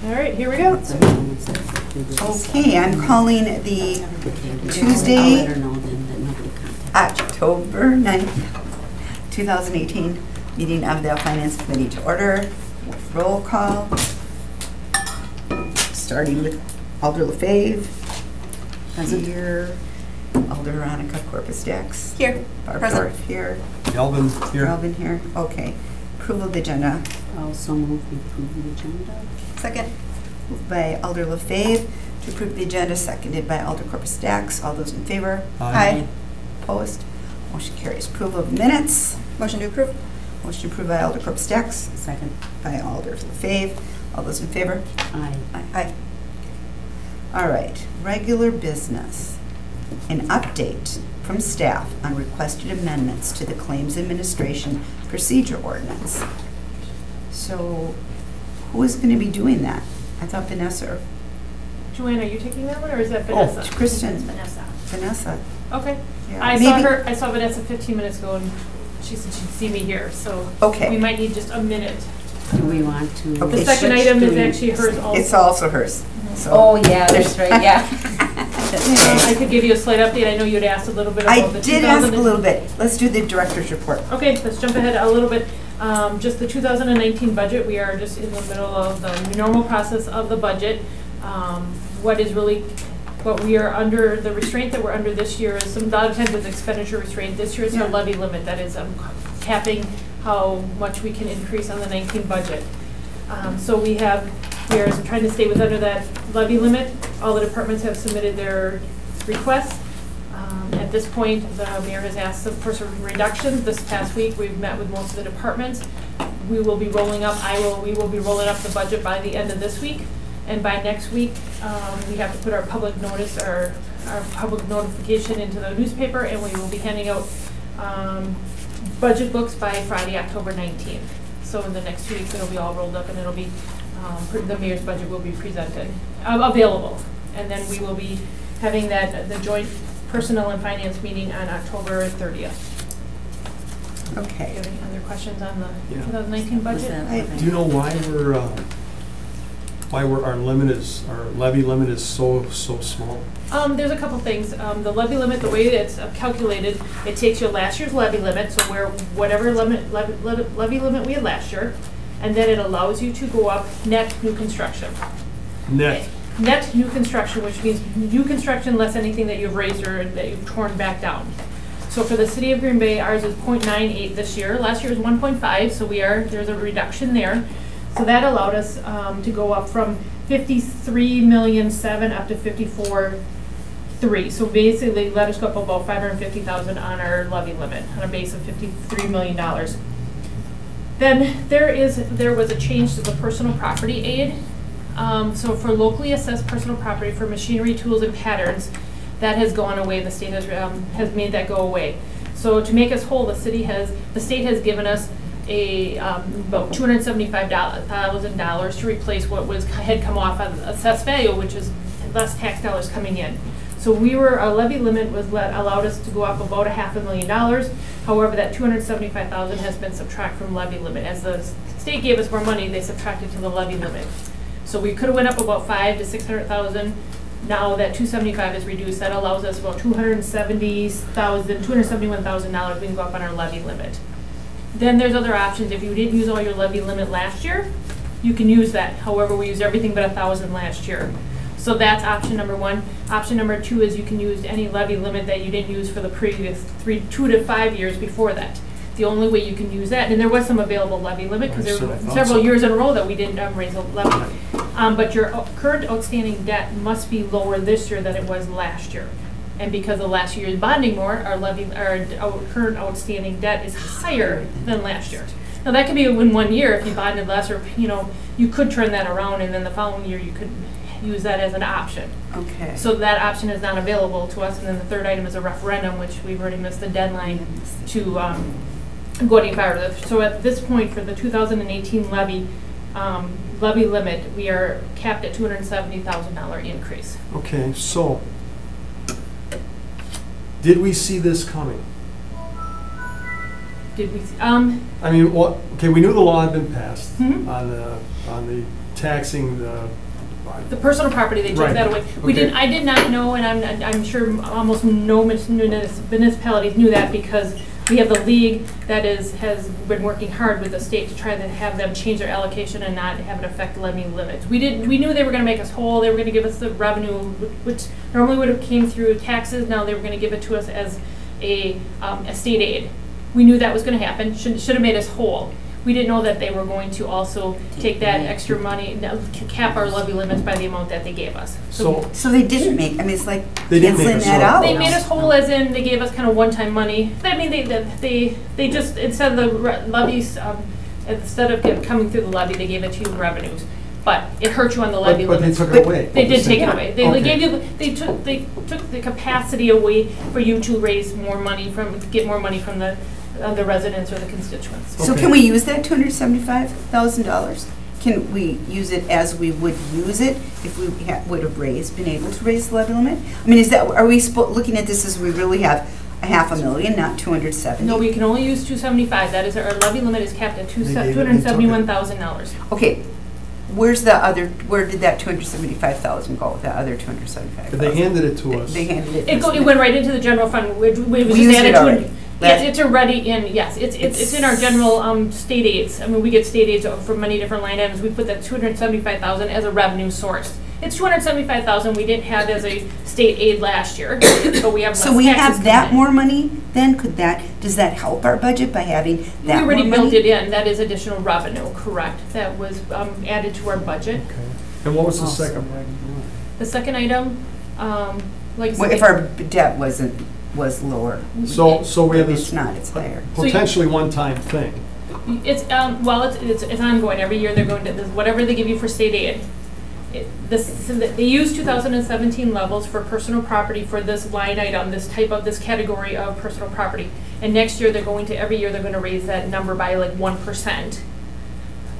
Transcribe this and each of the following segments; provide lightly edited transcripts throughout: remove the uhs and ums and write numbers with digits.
All right, here we go. Okay, I'm calling the Tuesday, October 9th, 2018 meeting of the Finance Committee to order. Roll call, starting with Alder LaFave. Present. Here. Alder Veronica Corpus Dax. Here. Barb Present. Dorff here. Elvin here. Elvin here. Okay. Approval of the agenda. Also move we approve the agenda. Second. Moved by Alder LaFave to approve the agenda, seconded by Alder Corpus Dax. All those in favor? Aye. Opposed? Motion carries. Approval of minutes. Motion to approve. Motion approved by Alder Corpus Dax, Second. by Alder LaFave. All those in favor? Aye. Aye. Aye. All right, regular business. An update from staff on requested amendments to the Claims Administration Procedure Ordinance. So, who is going to be doing that? I thought Vanessa. Joanne, are you taking that one, or is that Vanessa? Oh, Kristen. It's Vanessa. Vanessa. Okay. Yeah. I saw Vanessa 15 minutes ago, and she said she'd see me here, so Okay. we might need just a minute. Do we want to? Okay. The second switch item is to- actually hers also. It's also hers. So. Oh, yeah, that's right, yeah. I could give you a slight update. I know you'd asked a little bit I about the did ask a little bit. Let's do the director's report. Okay, let's jump ahead a little bit. Just the 2019 budget, we are just in the middle of the normal process of the budget. What we are under, the restraint that we're under this year is a lot of times it's expenditure restraint. This year is our levy limit. That is capping how much we can increase on the 19 budget. So we are trying to stay under that levy limit. All the departments have submitted their requests. At this point, the mayor has asked for some reductions. This past week, we've met with most of the departments. We will be rolling up, we will be rolling up the budget by the end of this week. And by next week, we have to put our public notice, our public notification into the newspaper, and we will be handing out budget books by Friday, October 19th. So in the next 2 weeks, it'll be all rolled up, and it'll be, the mayor's budget will be presented, available. And then we will be having the joint personnel and finance meeting on October 30th. Okay. Do you have any other questions on the Yeah. 2019 budget? Do you know why our levy limit is so small? There's a couple things. The levy limit, the way it's calculated, it takes your last year's levy limit, so whatever levy limit we had last year, and then it allows you to go up net new construction. Net. Okay. Net new construction, which means new construction less anything that you've raised or that you've torn back down. So for the city of Green Bay, ours is 0.98 this year. Last year was 1.5, so there's a reduction there. So that allowed us to go up from 53,700,000 up to 54,300,000. So basically, let us go up about 550,000 on our levy limit on a base of $53 million. Then there was a change to the personal property aid. So for locally assessed personal property for machinery, tools, and patterns, that has gone away. The state has made that go away. So to make us whole, the state has given us about $275,000 to replace what had come off of assessed value, which is less tax dollars coming in. So our levy limit allowed us to go up about $500,000. However, that $275,000 has been subtracted from levy limit. As the state gave us more money, they subtracted to the levy limit. So we could have went up about $500,000 to $600,000. Now that $275,000 is reduced, that allows us about $271,000 we can go up on our levy limit. Then there's other options. If you didn't use all your levy limit last year, you can use that. However, we used everything but $1,000 last year. So that's option number one. Option number two is you can use any levy limit that you didn't use for the previous 2 to 5 years before that. The only way you can use that, and there was some available levy limit because there were several years in a row that we didn't raise a levy. But your current outstanding debt must be lower this year than it was last year. And because of last year's bonding more, our current outstanding debt is higher than last year. Now that could be in 1 year if you bonded less, or you could turn that around, and then the following year you could use that as an option. Okay. So that option is not available to us. And then the third item is a referendum, which we've already missed the deadline to go any farther. So at this point, for the 2018 levy limit, we are capped at $270,000 increase. Okay, so did we see this coming? Did we? I mean, we knew the law had been passed Mhm. on the taxing The personal property, they took Right. that away. We Okay. didn't, I did not know, and I'm sure almost no municipalities knew that because we have the league that has been working hard with the state to try to have them change their allocation and not have it affect levy limits. We knew they were gonna make us whole, they were gonna give us the revenue, which normally would have came through taxes, now they were gonna give it to us as a state aid. We knew that was gonna happen, should have made us whole. We didn't know that they were going to also take that extra money, cap our levy limits by the amount that they gave us. So, So they didn't make, I mean, it's like They didn't make canceling us that whole. out. They made us whole as in they gave us kind of one-time money. I mean, they just, instead of the levies, instead of coming through the levy, they gave it to you in revenues. But it hurt you on the levy but they limits. took it away. They did take it away. They Okay. gave you, they took the capacity away for you to raise more money get more money from the residents or the constituents. So Okay. can we use that $275,000? Can we use it as we would use it if we would have been able to raise the levy limit? I mean, are we looking at this as we really have a $500,000, not 270? No, we can only use 275. That is, our levy limit is capped at They gave it, they took it. $271,000. Okay, where did that 275,000 go, that other 275,000? They handed it to us. They handed it. It went right into the general fund. It was We just used added it to already. Yes, it's already in, yes, it's in our general state aids. I mean, we get state aids for many different line items. We put that 275,000 as a revenue source. It's 275,000 we didn't have as a state aid last year, but we have less So we taxes have that coming in. more money then? Does that help our budget by having We that more already money? built it in. That is additional revenue, correct. That was added to our budget. Okay. And what was the Oh, so second? we're ignoring. The second item, like I Well, said, if our debt was lower. So we have Maybe this it's not, it's higher. potentially one-time thing. it's it's ongoing. Every year they're going to whatever they give you for state aid. They use 2017 levels for personal property for this line item, this category of personal property. And next year every year they're going to raise that number by like 1%.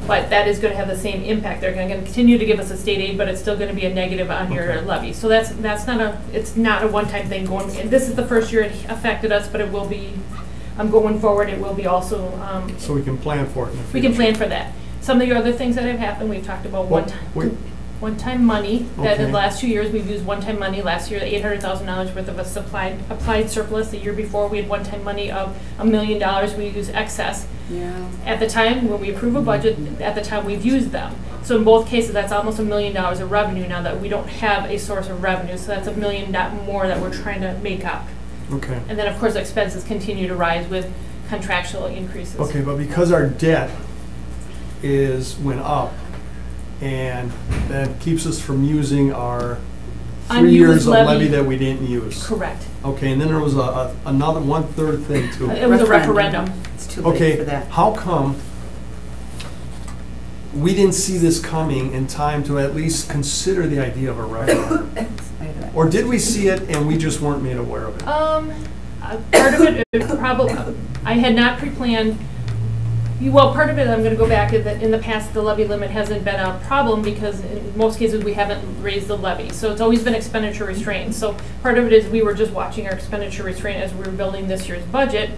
But that is going to have the same impact. They're going to continue to give us a state aid, but it's still going to be a negative on your Okay. levy. So it's not a one-time thing going. And this is the first year it affected us, but it will be. Going forward, it will be also. So we can plan for it in the future. We can plan for that. Some of the other things that have happened, we've talked about Well, wait. one-time money, that in Okay. the last 2 years, we've used one-time money. Last year, $800,000 worth of applied surplus. The year before, we had one-time money of $1 million. We used excess. Yeah. At the time, when we approve a budget, at the time, we've used them. So in both cases, that's almost $1 million of revenue now that we don't have a source of revenue. So that's $1 million more that we're trying to make up. Okay. And then, of course, expenses continue to rise with contractual increases. Okay, but because our debt went up, and that keeps us from using our 3 Unused years of levy levy. that we didn't use. Correct. Okay, and then there was another one-third thing too. It was a referendum. It's too late Okay, for that. how come we didn't see this coming in time to at least consider the idea of a referendum? Or did we see it and we just weren't made aware of it? Part of it probably, I had not pre-planned. Well, part of it, I'm going to go back, is that in the past, the levy limit hasn't been a problem because in most cases, we haven't raised the levy. So it's always been expenditure restraint. So part of it is we were just watching our expenditure restraint as we were building this year's budget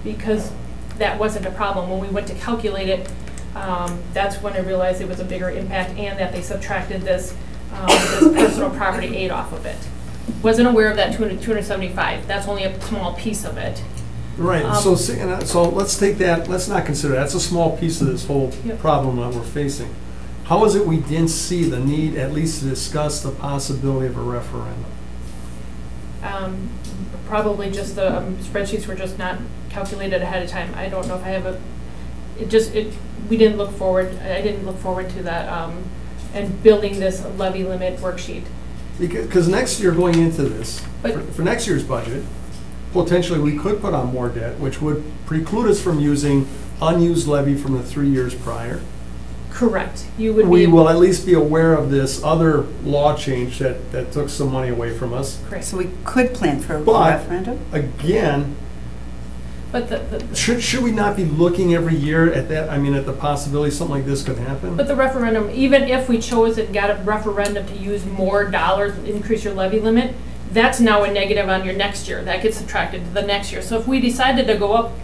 because that wasn't a problem. When we went to calculate it, that's when I realized it was a bigger impact and that they subtracted this personal property aid off of it. Wasn't aware of that 275. That's only a small piece of it. Right, so let's take that, let's not consider, that's a small piece of this whole Yep. problem that we're facing. How is it we didn't see the need at least to discuss the possibility of a referendum? Probably just the spreadsheets were just not calculated ahead of time. I don't know if I have we didn't look forward, I didn't look forward to that and building this levy limit worksheet. Because next year going into this, But- for next year's budget, potentially we could put on more debt, which would preclude us from using unused levy from the 3 years prior. Correct. You would We be. will at least be aware of this other law change that took some money away from us. Correct. So we could plan for a But- referendum? Again, But should we not be looking every year at that, at the possibility something like this could happen? But the referendum, even if we chose and got a referendum to use more dollars, increase your levy limit, that's now a negative on your next year. That gets subtracted to the next year. So if we decided to go up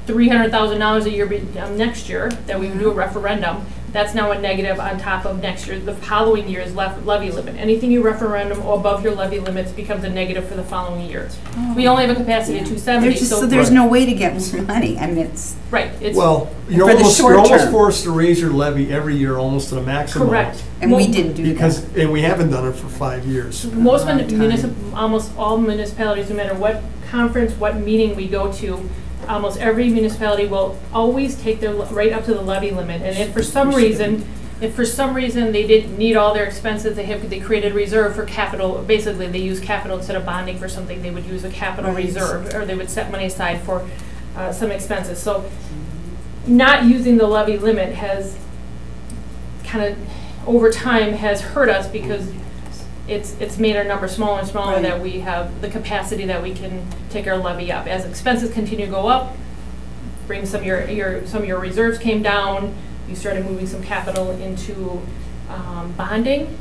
$300,000 a year next year, that we would do a referendum, that's now a negative on top of next year, the following year's levy limit. Anything you referendum above your levy limits becomes a negative for the following year. We only have a capacity of 270, So there's no way to get more money. I mean, it's, right, it's. Well, you're For the almost, short you're almost term. forced to raise your levy every year almost to the maximum. Correct. and we didn't do Because, that. and we haven't done it for 5 years. Most long time. almost all municipalities, no matter what conference, what meeting we go to, almost every municipality will always take their, right up to the levy limit. And if for some reason they didn't need all their expenses, they created a reserve for capital. Basically, they use capital instead of bonding for something, they would use a capital Right. reserve, or they would set money aside for some expenses. So not using the levy limit has kind of, over time, has hurt us because it's made our number smaller and smaller, Right. that we have the capacity that we can take our levy up. As expenses continue to go up, bring some of your reserves came down, you started moving some capital into bonding.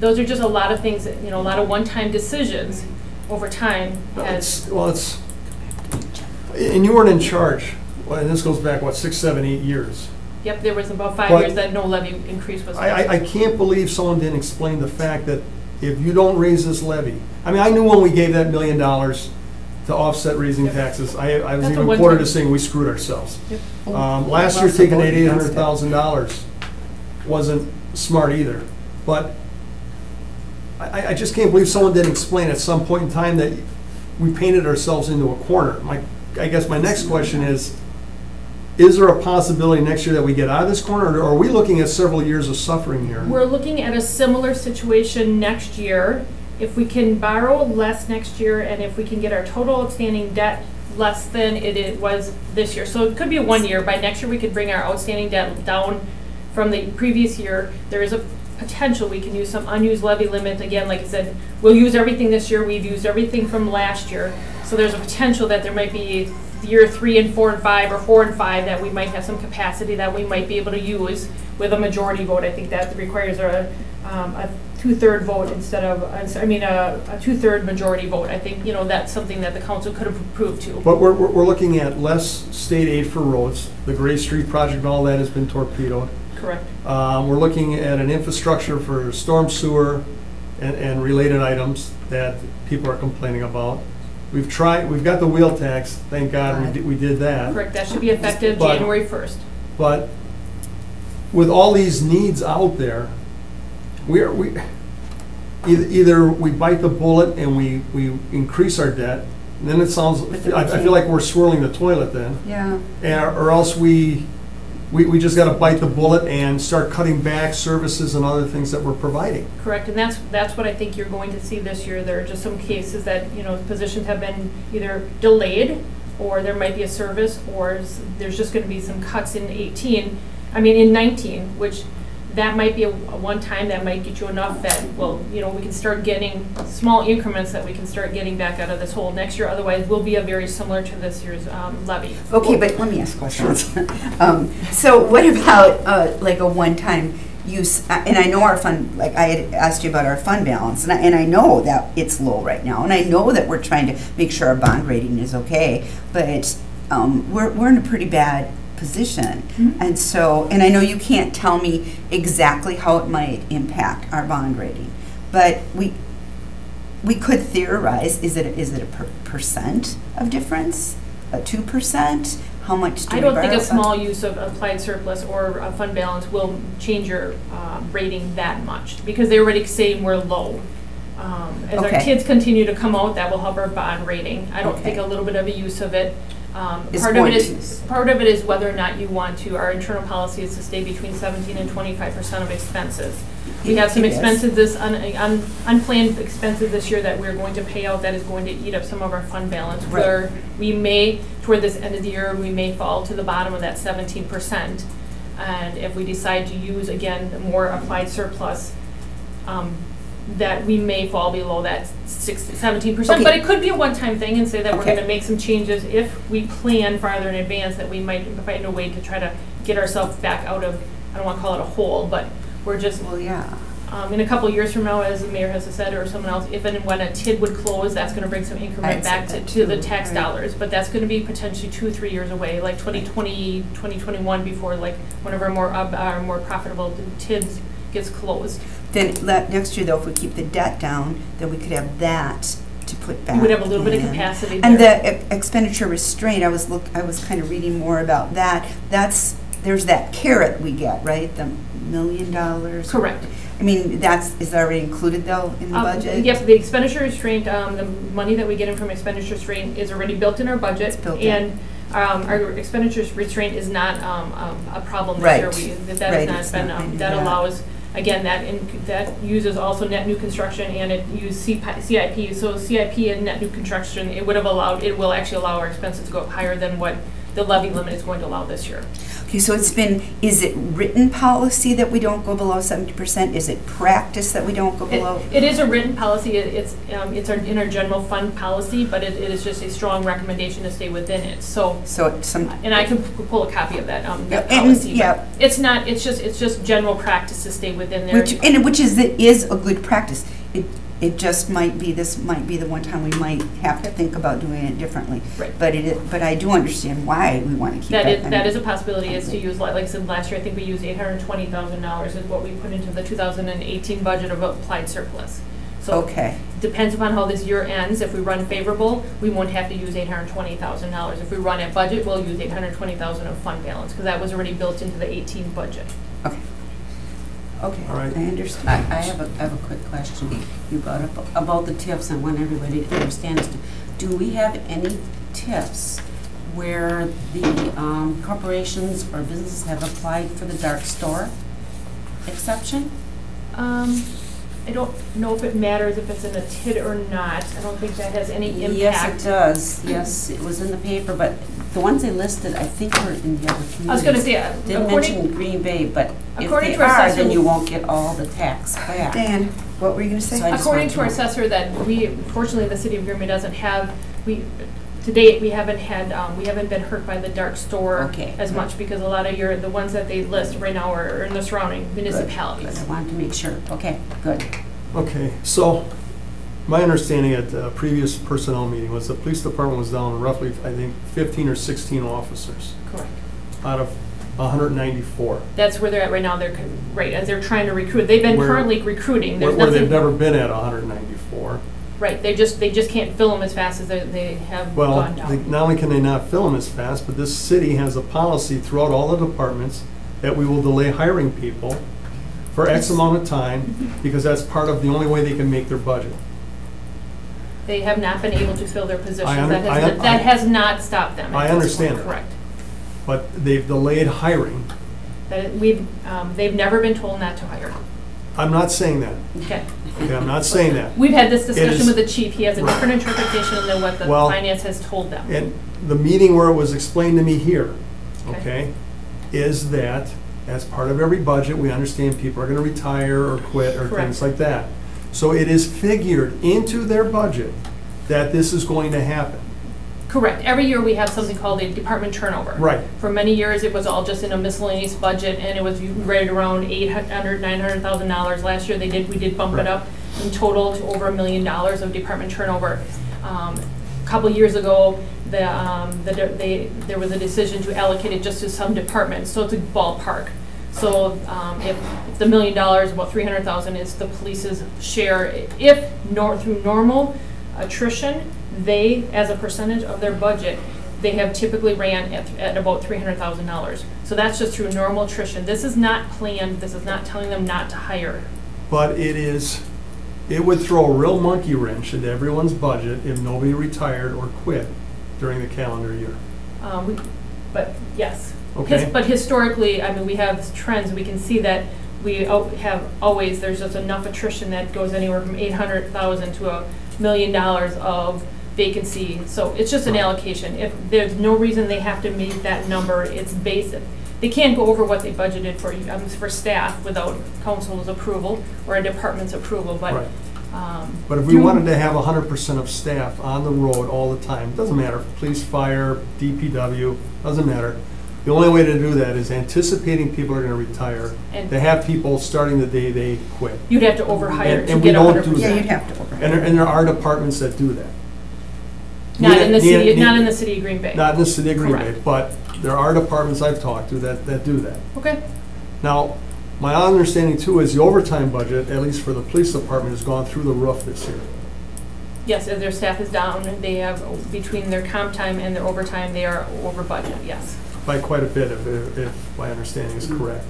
Those are just a lot of things, that, a lot of one-time decisions over time has. And you weren't in charge, and this goes back, 6, 7, 8 years. Yep, there was about 5 But years that no levy increase was. I can't believe someone didn't explain the fact that if you don't raise this levy, I mean, I knew when we gave that $1 million to offset raising taxes, I was That's a even one quoted time. as saying we screwed ourselves. Yep. Last year, Lots of taking that voting against it. $800,000 wasn't smart either. But I just can't believe someone didn't explain at some point in time that we painted ourselves into a corner. I guess my next question is there a possibility next year that we get out of this corner, or are we looking at several years of suffering here? We're looking at a similar situation next year. If we can borrow less next year, and if we can get our total outstanding debt less than it was this year. So it could be a 1 year. By next year, we could bring our outstanding debt down from the previous year. There is a potential we can use some unused levy limit. Again, like I said, we'll use everything this year. We've used everything from last year. So there's a potential that there might be year 3 and 4 and 5, or 4 and 5, that we might have some capacity that we might be able to use with a majority vote. I think that requires a two-third vote instead of, a 2/3 majority vote. I think, that's something that the council could have approved to. But we're looking at less state aid for roads. The Gray Street project and all that has been torpedoed. Correct. We're looking at an infrastructure for storm sewer and related items that people are complaining about. We've got the wheel tax, thank God we did that. Correct. That should be effective But- January 1st. But with all these needs out there, either we bite the bullet and we increase our debt, and then it sounds, I feel like we're swirling the toilet then. Yeah. Or else we just gotta bite the bullet and start cutting back services and other things that we're providing. Correct, and that's what I think you're going to see this year. There are just some cases that, positions have been either delayed, or there might be a service, or there's just gonna be some cuts in 19, which that might be a one-time, that might get you enough that, we can start getting small increments that we can start getting back out of this hole next year. Otherwise, will be a very similar to this year's levy. Okay, but let me ask questions. So what about like a one-time use, and I know our fund, like I had asked you about our fund balance, and I know that it's low right now, and I know that we're trying to make sure our bond rating is okay, but we're in a pretty bad position. Mhm. And so, and I know you can't tell me exactly how it might impact our bond rating, but we could theorize, is it a percent of difference? A 2%? How much do I we don't borrow? think a small use of applied surplus or a fund balance will change your rating that much, because they're already saying we're low. As our Okay. kids continue to come out, that will help our bond rating. I don't Okay. think a little bit of a use of it. Is Part of going it to. is part of it is whether or not you want to. Our internal policy is to stay between 17 and 25% of expenses. We have some It is. expenses, unplanned expenses this year that we're going to pay out that is going to eat up some of our fund balance. Right. Where we may, toward this end of the year, we may fall to the bottom of that 17%. And if we decide to use, again, more applied surplus, that we may fall below that 17%. Okay. But it could be a one-time thing, and say that we're Okay. going to make some changes if we plan farther in advance, that we might find a way to try to get ourselves back out of, I don't want to call it a hole, but we're just Well, yeah. In a couple of years from now, as the mayor has said, or someone else, if and when a TID would close, that's gonna bring some increment I'd back say that to the too, tax right. dollars. But that's gonna be potentially 2 or 3 years away, like 2020, 2021, before like one of our more profitable TIDs gets closed. Then next year though, if we keep the debt down, then we could have that to put back. You would have a little bit of in. capacity And there. the expenditure restraint, I was kind of reading more about that. There's that carrot we get, right? The $1 million. Correct. I mean, is that already included though in the budget? Yes, the expenditure restraint, the money that we get in from expenditure restraint is already built in our budget. It's built in. And our expenditure restraint is not a problem Right. this year. That Right, has it's not not been, been that that. allows, again, that uses also net new construction, and it uses CIP. So CIP and net new construction, it will actually allow our expenses to go up higher than what the levy limit is going to allow this year. Okay, so is it written policy that we don't go below 70%? Is it practice that we don't go below? It is a written policy. It's in our general fund policy, but it is just a strong recommendation to stay within it. So it's some, and I can pull a copy of that Yeah, policy. and- yeah. But it's not. It's just general practice to stay within there. which is a good practice. It just this might be the one time we might have to think about doing it differently. Right. But I do understand why we want to keep it. That is a possibility. Is to use, like I said last year, I think we used $820,000 is what we put into the 2018 budget of applied surplus. So Okay. depends upon how this year ends. If we run favorable, we won't have to use $820,000. If we run at budget, we'll use $820,000 of fund balance because that was already built into the 18 budget. Okay. Okay. All right. I understand. I have a quick question. You brought up about the TIFs. I want everybody to understand this. Do we have any TIFs where the corporations or businesses have applied for the dark store exception? I don't know if it matters if it's in a TID or not. I don't think that has any impact. Yes, it does. Yes, it was in the paper, but the ones they listed, I think, were in the other communities. I was going to say, Didn't mention Green Bay, but if according they to our are, assessor- then you won't get all the tax back. Dan, what were you going to say? So I just According wanted to our to know. assessor, that fortunately, the city of Green Bay doesn't have, to date, we haven't been hurt by the dark store Okay. as much because a lot of the ones that they list right now are in the surrounding Good. municipalities. I wanted to make sure. Okay, good. Okay, so my understanding at the previous personnel meeting was the police department was down roughly, I think, 15 or 16 officers Correct. out of 194. That's where they're at right now. Right, as they're trying to recruit. They've been Where- currently recruiting. There's Where they've nothing, never been at 194. right, they just can't fill them as fast as they have Well, gone down. not only can they not fill them as fast, but this city has a policy throughout all the departments that we will delay hiring people for X amount of time because that's part of the only way they can make their budget. They have not been able to fill their positions. I That has not stopped them. I at this point. understand that. Correct. But they've delayed hiring. They've never been told not to hire. I'm not saying that. Okay. Okay, I'm not saying that. We've had this is- discussion with the chief. He has a different interpretation than what the Well, finance has told them. And the meeting where it was explained to me here, Okay. okay, is that as part of every budget, we understand people are going to retire or quit or Correct. things like that. So it is figured into their budget that this is going to happen. Correct. Every year we have something called a department turnover. Right. For many years, it was all just in a miscellaneous budget, and it was right around $800,000, $900,000. Last year, we did bump Right. it up in total to over $1 million of department turnover. A couple years ago, there was a decision to allocate it just to some departments, so it's a ballpark. So if the $1 million, about $300,000 is the police's share. If through normal attrition, they, as a percentage of their budget, they have typically ran at about $300,000. So that's just through normal attrition. This is not planned. This is not telling them not to hire. But it would throw a real monkey wrench into everyone's budget if nobody retired or quit during the calendar year. But yes. Okay. But historically, I mean, we have trends. We can see that we have always, there's just enough attrition that goes anywhere from $800,000 to $1 million of vacancy. So it's just an allocation. If there's no reason they have to meet that number, it's basic. They can't go over what they budgeted for staff without council's approval or a department's approval. But Right. But if we wanted to have 100% of staff on the road all the time, doesn't matter, police, fire, DPW, doesn't matter. The only way to do that is anticipating people are gonna retire, And- to have people starting the day they quit. You'd have to overhire And to we get don't 100%. do Yeah, that. you'd have to override. And there are departments that do that. Not in the city, Nina- not in the city of Green Bay. Not in the city of Green Bay, Correct. but there are departments I've talked to that do that. Okay, Now, my understanding too is the overtime budget, at least for the police department, has gone through the roof this year. yes, if their staff is down, they have, between their comp time and their overtime, they are over budget, yes. By quite a bit, if my understanding is correct.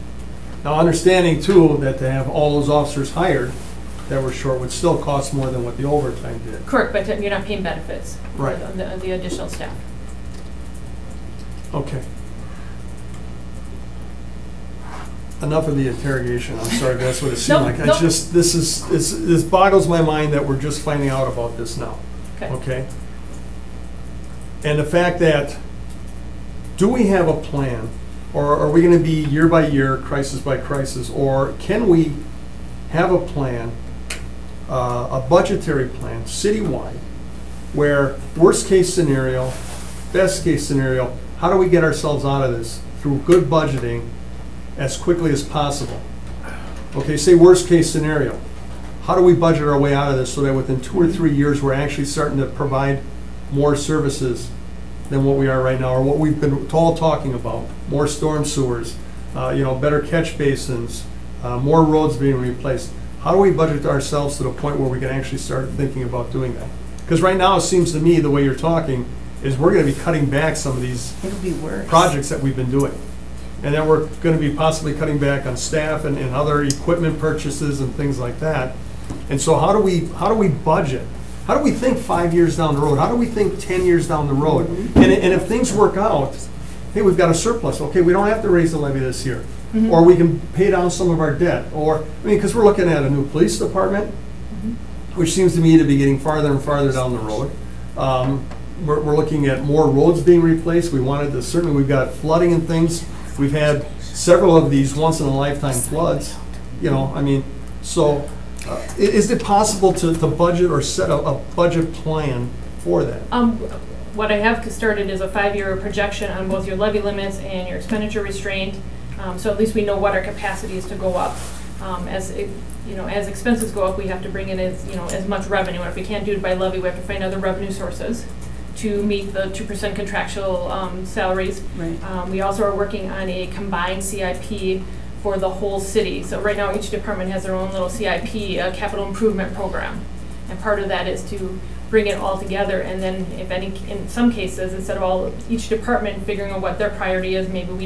Now, understanding too, that to have all those officers hired that were short would still cost more than what the overtime did. Correct, but you're not paying benefits. for Right. The additional staff. Okay. Enough of the interrogation, I'm sorry, but that's what it seemed Nope, like. nope. It's just, this boggles my mind that we're just finding out about this now. Okay. Okay? And the fact that, do we have a plan? Or are we gonna be year by year, crisis by crisis? Or can we have a plan, a budgetary plan, citywide, where worst case scenario, best case scenario, how do we get ourselves out of this through good budgeting as quickly as possible? Okay, say worst case scenario. How do we budget our way out of this so that within 2 or 3 years, we're actually starting to provide more services than what we are right now, or what we've been all talking about? More storm sewers, better catch basins, more roads being replaced. How do we budget ourselves to the point where we can actually start thinking about doing that? Because right now, it seems to me, the way you're talking, is we're gonna be cutting back some of these It'll be worse. projects that we've been doing. And then we're gonna be possibly cutting back on staff and other equipment purchases and things like that. And so how do we budget? How do we think 5 years down the road? How do we think 10 years down the road? And if things work out, hey, we've got a surplus, okay, we don't have to raise the levy this year. Or we can pay down some of our debt, because we're looking at a new police department, which seems to me to be getting farther and farther down the road. We're looking at more roads being replaced. Certainly we've got flooding and things. We've had several of these once-in-a-lifetime floods, so is it possible to budget or set a budget plan for that? What I have started is a 5-year projection on both your levy limits and your expenditure restraint. So at least we know what our capacity is to go up. As expenses go up, we have to bring in as much revenue. And if we can't do it by levy, we have to find other revenue sources to meet the 2% contractual salaries. Right. We also are working on a combined CIP for the whole city. So right now, each department has their own little CIP, capital improvement program. And part of that is to bring it all together, and then in some cases, instead of each department figuring out what their priority is, maybe we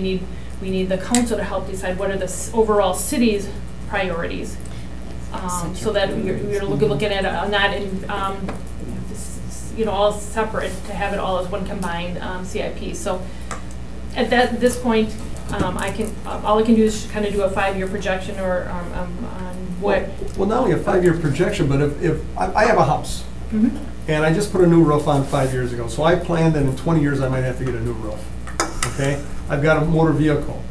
need the council to help decide what are the overall city's priorities. So that we're looking at not in, all separate, to have it all as one combined CIP. So at this point, all I can do is kind of do a 5-year projection or on what. Well, not only a 5-year projection, but if I have a house, and I just put a new roof on 5 years ago, so I planned that in 20 years I might have to get a new roof, okay? I've got a motor vehicle.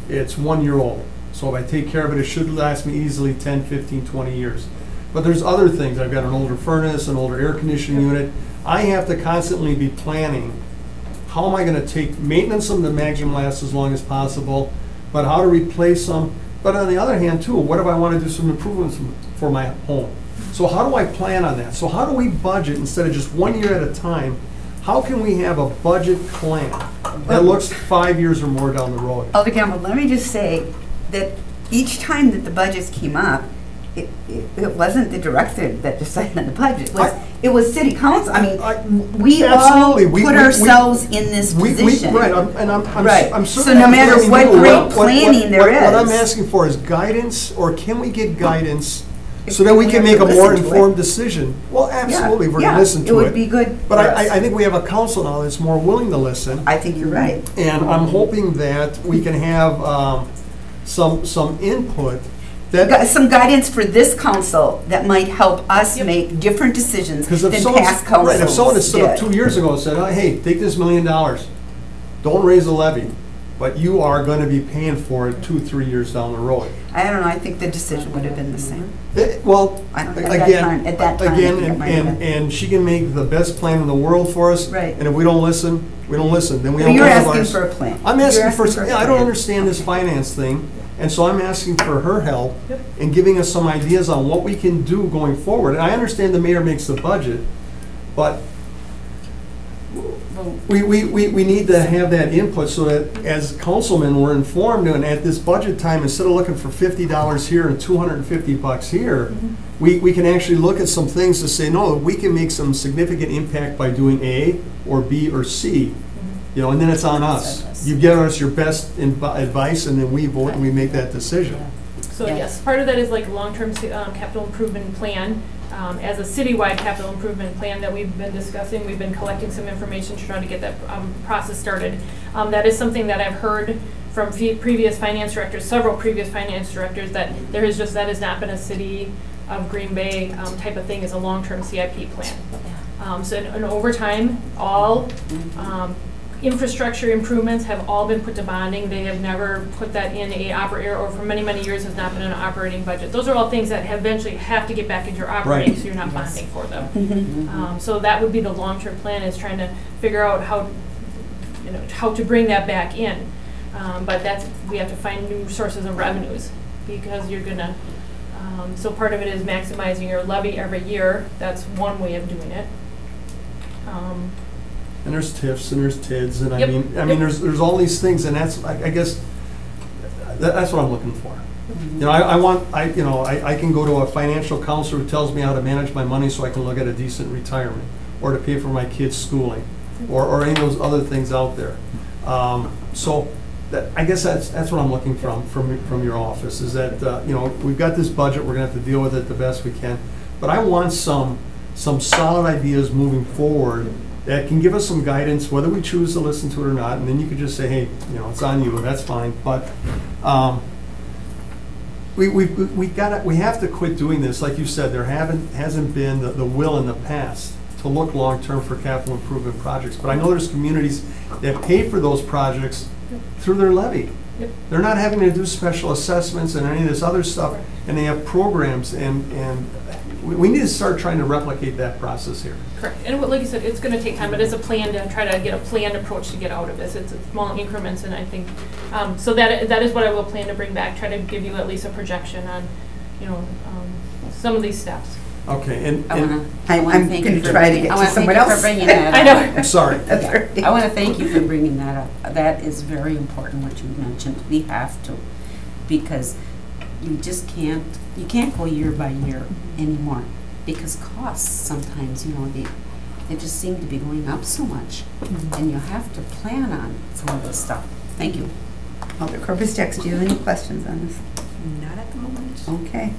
It's 1 year old, so if I take care of it, it should last me easily 10, 15, 20 years. But there's other things. I've got an older furnace, an older air conditioning unit. I have to constantly be planning, how am I gonna take maintenance them to maximum last as long as possible, but how to replace them. But on the other hand too, what if I wanna do some improvements for my home? So how do I plan on that? So how do we budget instead of just 1 year at a time? How can we have a budget plan that looks 5 years or more down the road? Alder Campbell, let me just say that each time that the budgets came up, it wasn't the director that decided on the budget. It was city council. We all Absolutely. put ourselves in this position. Right, Right. I'm So certainly no matter blaming what you. great planning there What I'm is. asking for is guidance, or can we get guidance If so that we we can have make a to more listen to it. informed decision? Well, absolutely, we're gonna listen to it. It would be good But for us. I think we have a council now that's more willing to listen. I think you're right. And I'm hoping that we can have some input that, Some guidance for this council that might help us Yep. make different decisions because than if past councils right, if someone had stood up did. 2 years ago and said, hey, take this $1 million, don't raise the levy, but you are gonna be paying for it 2, 3 years down the road. I don't know, I think the decision would have been the same. Well, I don't- again, at that time, I again, think it might have been. and she can make the best plan in the world for us. Right. And if we don't listen, we don't listen, then we Well, don't you're live asking ours. for a plan. I'm You're asking for, a yeah, I don't plan. understand this finance thing, and so I'm asking for her help Yep. in giving us some ideas on what we can do going forward. And I understand the mayor makes the budget, but we need to have that input so that as councilmen, we're informed, and at this budget time, instead of looking for $50 here and $250 here, we can actually look at some things to say, no, we can make some significant impact by doing A or B or C. You know, and then it's on us. You give us your best advice, and then we vote and we make that decision. So Yeah. yes, part of that is like long-term capital improvement plan. As a citywide capital improvement plan that we've been discussing, we've been collecting some information to try to get that process started. That is something that I've heard from previous finance directors, several previous finance directors, that there is just, that has not been a city of Green Bay type of thing, as a long-term CIP plan. So and over time, all infrastructure improvements have all been put to bonding. They have never put that in a or for many, many years has not been in an operating budget. Those are all things that eventually have to get back into your operating, Right. so you're not bonding for them. Mm-hmm. So that would be the long-term plan, is trying to figure out how, you know, how to bring that back in. But that's, we have to find new sources of revenues, because you're gonna, so part of it is maximizing your levy every year. That's one way of doing it. And there's TIFs and there's TIDs, and Yep. I mean, there's all these things, and that's, I guess, that's what I'm looking for. You know, I can go to a financial counselor who tells me how to manage my money so I can look at a decent retirement, or to pay for my kids' schooling, or any of those other things out there. So I guess that's what I'm looking from your office, is that, you know, we've got this budget, we're gonna have to deal with it the best we can, but I want some solid ideas moving forward that can give us some guidance, whether we choose to listen to it or not, and then you could just say, hey, you know, it's on you, that's fine. But we have to quit doing this. Like you said, there hasn't been the will in the past to look long-term for capital improvement projects. But I know there's communities that pay for those projects through their levy. Yep. They're not having to do special assessments and any of this other stuff, and they have programs, and we need to start trying to replicate that process here. Correct. And like you said, it's going to take time, but it's a plan to try to get a planned approach to get out of this. It's small increments, and I think, so that is what I will plan to bring back, try to give you at least a projection on, you know, some of these steps. Okay, and I'm thank gonna you for try to bringing- get I to wanna thank someone you for else. bringing that I up. know. I'm sorry. That's Yeah. right. I want to thank you for bringing that up. That is very important, what you mentioned. We have to, because you just can't go year by year anymore, because costs sometimes, you know, they just seem to be going up so much, and you have to plan on some of this stuff. Thank you. Alder Corpus Tex, do you have any questions on this? Not at the moment. Okay.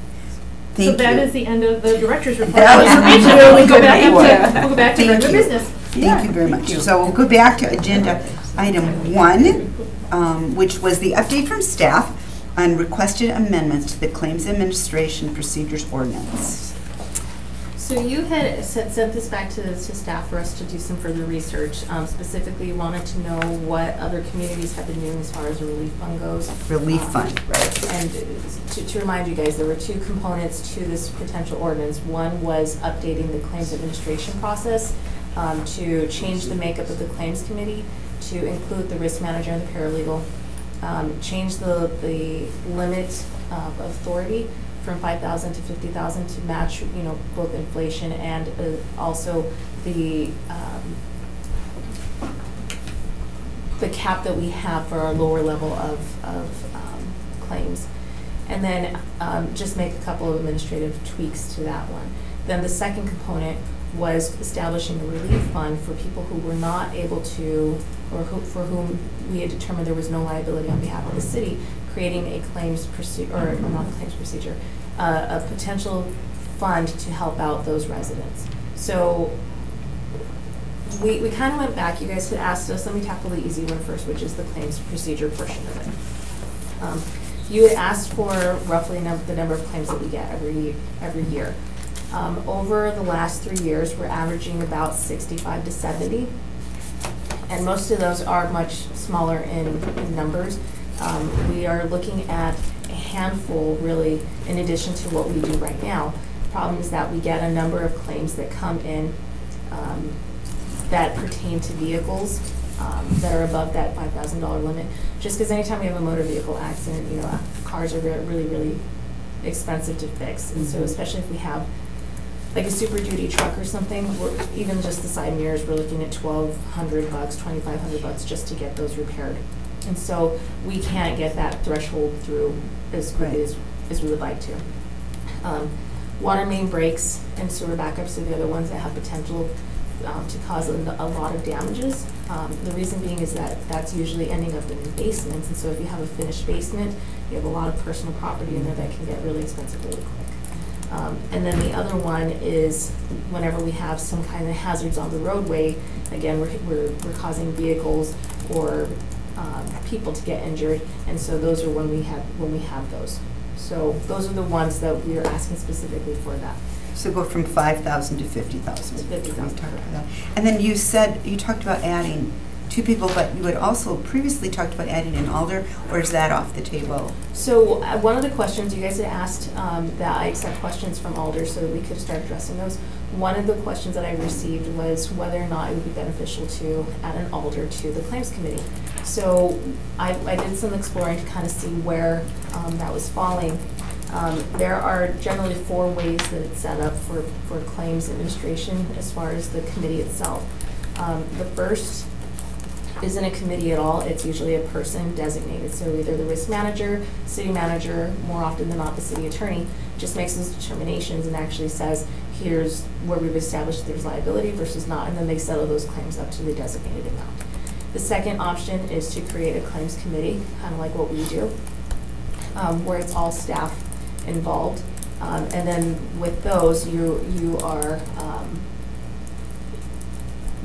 So Thank that you. is the end of the director's report. That was Information. really We'll go good back report. we'll go back to Thank regular you. business. Thank you very much. So we'll go back to agenda item 1, which was the update from staff on requested amendments to the Claims Administration Procedures Ordinance. So you had sent this back to staff for us to do some further research. Specifically, you wanted to know what other communities have been doing as far as the relief fund goes. Relief fund. Right. And to remind you guys, there were 2 components to this potential ordinance. One was updating the claims administration process to change the makeup of the claims committee to include the risk manager and the paralegal, change the limit of authority from 5,000 to 50,000 to match, you know, both inflation and also the cap that we have for our lower level of claims. And then just make a couple of administrative tweaks to that one. Then the second component was establishing a relief fund for people who were not able to, or for whom we had determined there was no liability on behalf of the city, creating a claims procedure, or not a claims procedure, a potential fund to help out those residents. So we kind of went back. You guys had asked us, let me tackle the easy one first, which is the claims procedure portion of it. You had asked for roughly the number of claims that we get every year. Over the last 3 years, we're averaging about 65 to 70. And most of those are much smaller in numbers. We are looking at handful really in addition to what we do right now. Problem is that we get a number of claims that come in that pertain to vehicles that are above that $5,000 limit. Just because anytime we have a motor vehicle accident, you know, cars are really, really expensive to fix. And so especially if we have like a Super Duty truck or something, even just the side mirrors, we're looking at $1,200, $2,500 just to get those repaired. And so we can't get that threshold through as quickly as we would like to. Water main breaks and sewer backups are the other ones that have potential to cause a lot of damages. The reason being is that that's usually ending up in basements, and so if you have a finished basement, you have a lot of personal property in there that can get really expensive really quick. And then the other one is whenever we have some kind of hazards on the roadway, again, we're causing vehicles or people to get injured, and so those are when we have those. So those are the ones that we are asking specifically for that. So go from 5,000 to 50,000. 50,000. And then you talked about adding 2 people, but you had also previously talked about adding an alder, or is that off the table? So one of the questions you guys had asked, that I accept questions from alders so that we could start addressing those. One of the questions that I received was whether or not it would be beneficial to add an alder to the claims committee. So I did some exploring to kind of see where that was falling. There are generally 4 ways that it's set up for claims administration as far as the committee itself. The first isn't a committee at all. It's usually a person designated. So either the risk manager, city manager, more often than not the city attorney, just makes those determinations and actually says, here's where we've established there's liability versus not, and then they settle those claims up to the designated amount. The second option is to create a claims committee, kind of like what we do, where it's all staff involved. And then with those, you are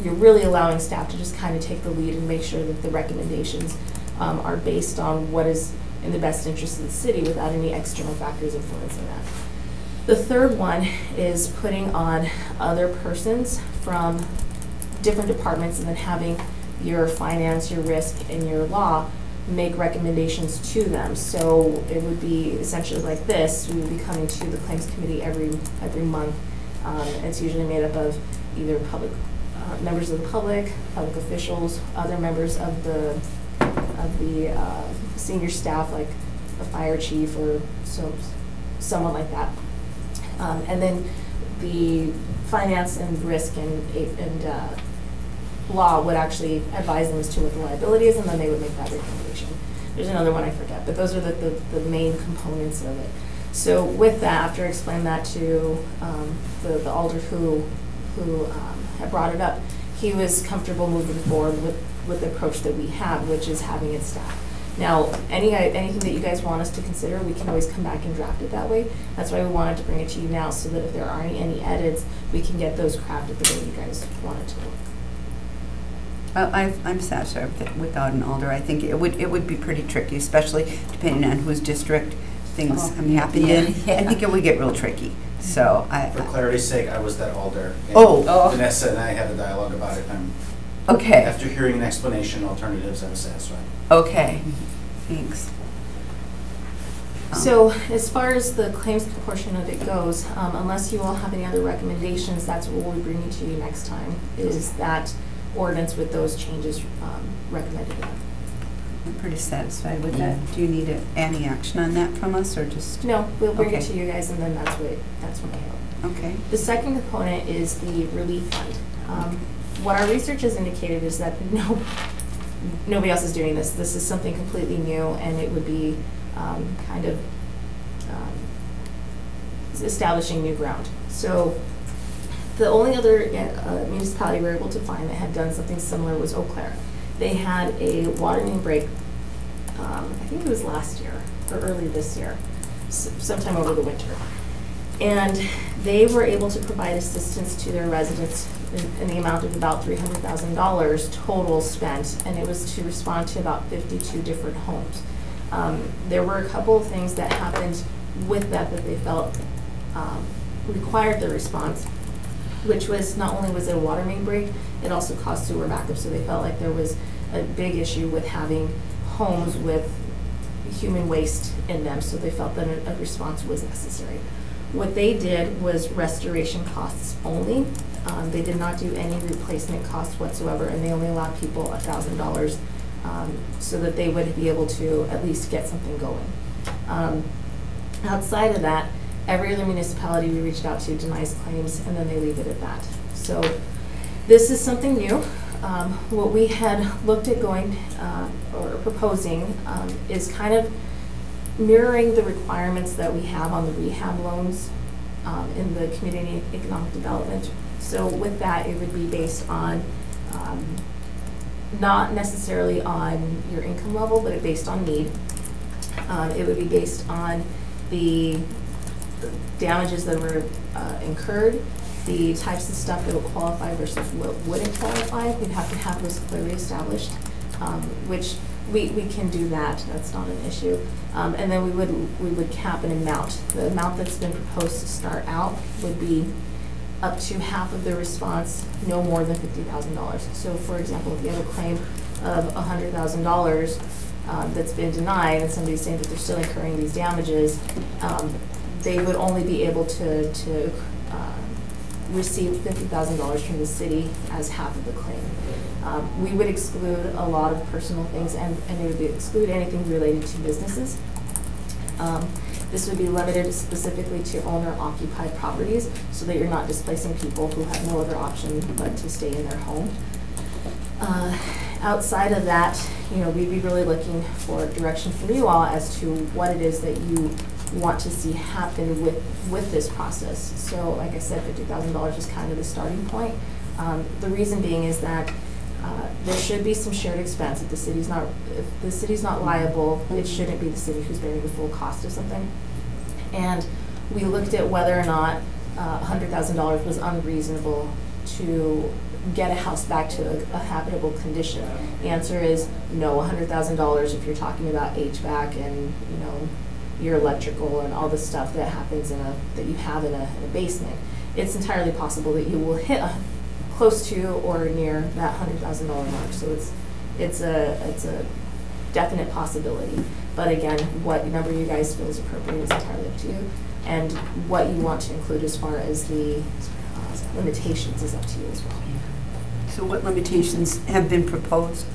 you're really allowing staff to just kind of take the lead and make sure that the recommendations are based on what is in the best interest of the city without any external factors influencing that. The third one is putting on other persons from different departments and then having your finance, your risk, and your law make recommendations to them. So it would be essentially like this. We would be coming to the claims committee every month. It's usually made up of either public members of the public officials, other members of the senior staff, like a fire chief or someone like that. And then the finance and risk and law would actually advise them as to what the liability is, and then they would make that recommendation. There's another one I forget, but those are the main components of it. So with that, after I explained that to the alder who had brought it up, he was comfortable moving forward with the approach that we have, which is having it staff. Now, anything that you guys want us to consider, we can always come back and draft it that way. That's why we wanted to bring it to you now, so that if there are any edits, we can get those crafted the way you guys want it to look. I'm satisfied with it without an alder. I think it would be pretty tricky, especially depending on whose district things happen in. I think it would get real tricky. So For clarity's sake, I was that alder. And Oh. Vanessa and I had a dialogue about it. Okay. After hearing an explanation, alternatives, I was satisfied. Okay. Thanks. So as far as the claims portion of it goes, unless you all have any other recommendations, that's what we'll be bringing to you next time, is that ordinance with those changes recommended. I'm pretty satisfied with that. Do you need any action on that from us, or just? No, we'll bring it Okay. to you guys, and then that's when we go. Okay. The second component is the relief fund. What our research has indicated is that nobody else is doing this. This is something completely new, and it would be kind of establishing new ground. So the only other municipality we were able to find that had done something similar was Eau Claire. They had a water main break, I think it was last year or early this year, sometime over the winter. And they were able to provide assistance to their residents in the amount of about $300,000 total spent, and it was to respond to about 52 different homes. There were a couple of things that happened with that they felt required their response, which was not only was it a water main break, it also caused sewer backup. So they felt like there was a big issue with having homes with human waste in them, so they felt that a response was necessary. What they did was restoration costs only. They did not do any replacement costs whatsoever, and they only allowed people $1,000 so that they would be able to at least get something going. Outside of that, every other municipality we reached out to denies claims, and then they leave it at that. So this is something new. What we had looked at going or proposing is kind of mirroring the requirements that we have on the rehab loans in the community economic development. So with that, it would be based on not necessarily on your income level, but it based on need. It would be based on the damages that were incurred, the types of stuff that would qualify versus what wouldn't qualify. We'd have to have those clearly established, which we can do that. That's not an issue. And then we would cap an amount. The amount that's been proposed to start out would be up to half of the response, no more than $50,000. So for example, if you have a claim of $100,000 that's been denied and somebody's saying that they're still incurring these damages, they would only be able to receive $50,000 from the city as half of the claim. We would exclude a lot of personal things, and it would exclude anything related to businesses. This would be limited specifically to owner-occupied properties, so that you're not displacing people who have no other option but to stay in their home. Outside of that, we'd be really looking for direction from you all as to what it is that you want to see happen with this process. So like I said, $50,000 is kind of the starting point. The reason being is that there should be some shared expense. If the city's not liable, it shouldn't be the city who's bearing the full cost of something. And we looked at whether or not $100,000 was unreasonable to get a house back to a habitable condition. The answer is no. $100,000 if you're talking about HVAC and your electrical and all the stuff that happens that you have in a basement. It's entirely possible that you will hit close to or near that $100,000 mark. So it's a definite possibility. But again, what number you guys feel is appropriate is entirely up to you, and what you want to include as far as the limitations is up to you as well. So what limitations have been proposed?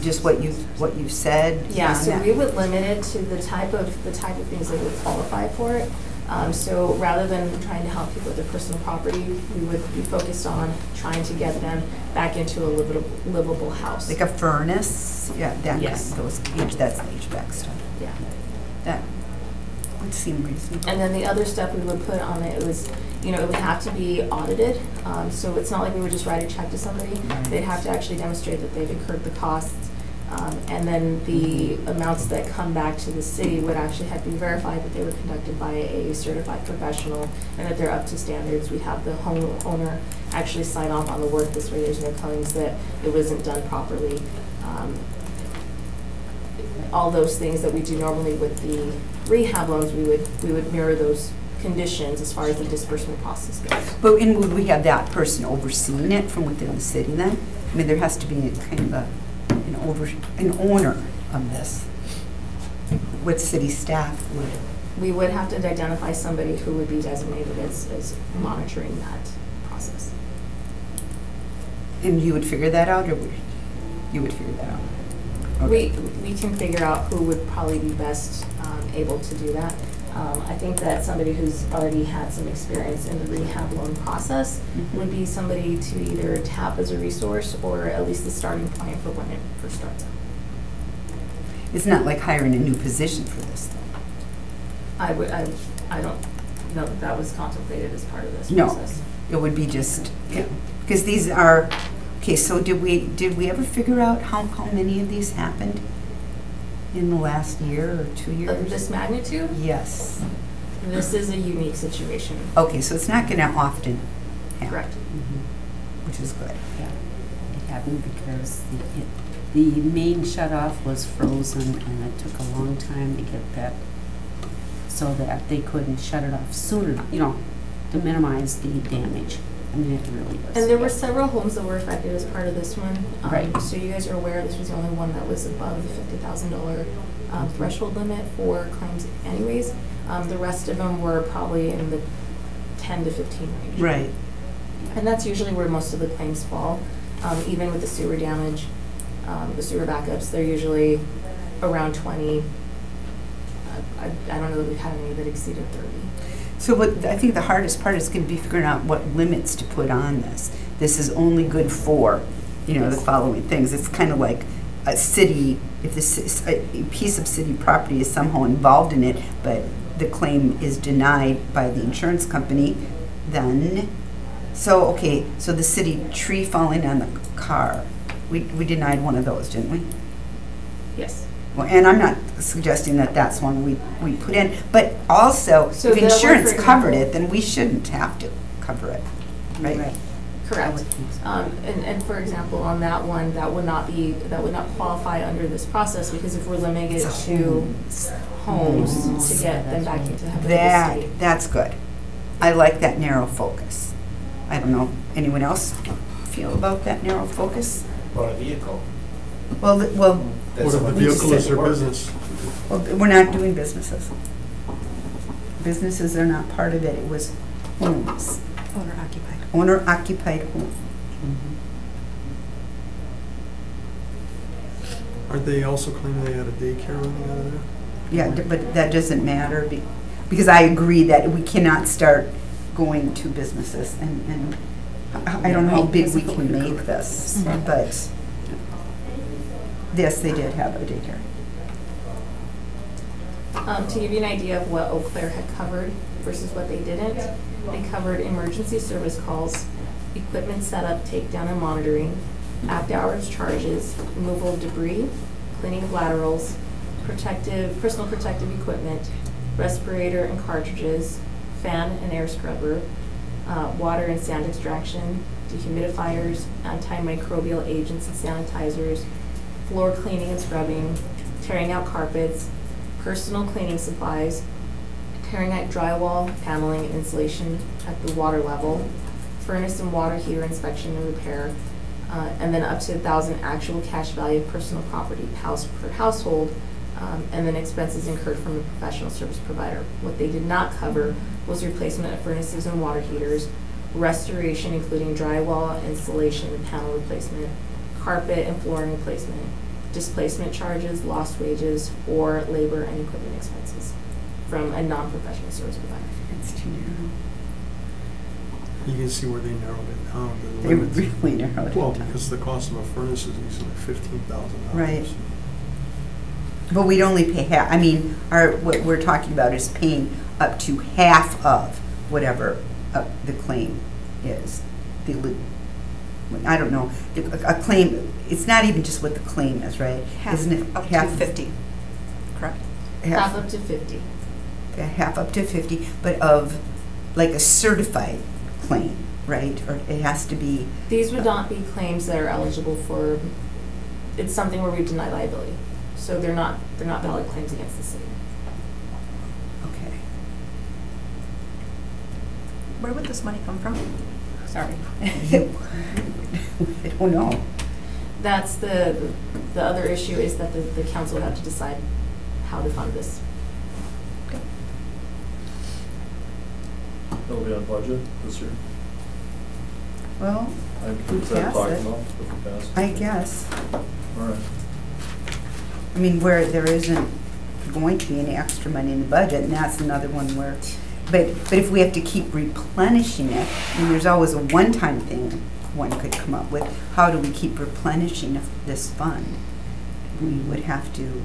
Just what you said? Yeah, so we would limit it to the type of things that would qualify for it. So rather than trying to help people with their personal property, we would be focused on trying to get them back into a livable house. Like a furnace? Yeah, that yes. kind of that's HVAC stuff. Yeah. That would seem reasonable. And then the other stuff we would put on it was, it would have to be audited. So it's not like we would just write a check to somebody. Right. They'd have to actually demonstrate that they've incurred the costs. And then the amounts that come back to the city would actually have to be verified that they were conducted by a certified professional and that they're up to standards. We'd have the homeowner actually sign off on the work. This way there's no claims that it wasn't done properly. All those things that we do normally with the rehab loans, we would mirror those conditions as far as the disbursement process goes. But would we have that person overseeing it from within the city then? I mean, there has to be kind of an owner of this. What city staff would? We would have to identify somebody who would be designated as monitoring that process. And you would figure that out, or you would figure that out? Okay. We can figure out who would probably be best able to do that. I think that somebody who's already had some experience in the rehab loan process would be somebody to either tap as a resource or at least the starting point for when it first starts out. It's not like hiring a new position for this, though. I don't know that was contemplated as part of this No, process. it would be just, because these are, okay, so did we ever figure out how many of these happened in the last year or 2 years? Of this magnitude? Yes. This is a unique situation. Okay, so it's not going to often happen. Correct. Which is good. Yeah, it happened because the main shut-off was frozen, and it took a long time to get that, so that they couldn't shut it off soon enough, to minimize the damage. I mean, it really was. And there were several homes that were affected as part of this one. Right. So you guys are aware this was the only one that was above the $50,000 threshold limit for claims anyways. The rest of them were probably in the 10 to 15 range. Right. And that's usually where most of the claims fall. Even with the sewer damage, the sewer backups, they're usually around 20. I don't know that we've had any that exceeded 30. So what, I think the hardest part is going to be figuring out what limits to put on this. This is only good for, the following things. It's kind of like a city, if a piece of city property is somehow involved in it, but the claim is denied by the insurance company, then, so the city tree falling on the car, we denied one of those, didn't we? Yes. Well, and I'm not suggesting that that's one we put in, but also, So if the one, for insurance covered example- it, then we shouldn't have to cover it, right? Correct. And for example, on that one, that would not qualify under this process, because if we're limiting it It's to homes to get them back into habitable state. That's good. I like that narrow focus. I don't know, anyone else feel about that narrow focus? Or a vehicle. Well, What if the vehicle is their business? we're not doing businesses. Businesses are not part of it. It was homes. Owner occupied. Owner-occupied home. Aren't they also claiming they had a daycare running out of there? Yeah, but that doesn't matter because I agree that we cannot start going to businesses and I don't know how big we can make this, but yes, they did have a daycare. To give you an idea of what Eau Claire had covered versus what they didn't, they covered emergency service calls, equipment setup, takedown and monitoring, after-hours charges, removal of debris, cleaning of laterals, personal protective equipment, respirator and cartridges, fan and air scrubber, water and sand extraction, dehumidifiers, antimicrobial agents and sanitizers, floor cleaning and scrubbing, tearing out carpets, personal cleaning supplies, tearing out drywall, paneling, and insulation at the water level, furnace and water heater inspection and repair, and then up to 1,000 actual cash value of personal property house per household, and then expenses incurred from a professional service provider. What they did not cover was replacement of furnaces and water heaters, restoration including drywall, installation, and panel replacement, carpet and flooring replacement, displacement charges, lost wages, or labor and equipment expenses from a non-professional service provider. It's too narrow. You can see where they narrowed it down. The They limits. really narrowed it Well, down. because the cost of a furnace is easily $15,000. Right. But we'd only pay half. I mean, what we're talking about is paying up to half of whatever the claim is. I don't know. A claim, it's not even just what the claim is, right? Half, Isn't it up to 50, correct? Half up to 50. Half up to 50, but of like a certified claim, right? Or it has to be. These would not be claims that are eligible for, it's something where we deny liability. So they're not valid claims against the city. Okay. Where would this money come from? Sorry. I don't know. That's the other issue, is that the council would have to decide how to fund this. It'll be on budget this year. Well, I We was that pass talking it. about if we pass it? I guess. All right. I mean, where there isn't going to be any extra money in the budget, and that's another one where, but if we have to keep replenishing it, and there's always a one-time thing one could come up with, how do we keep replenishing this fund? We would have to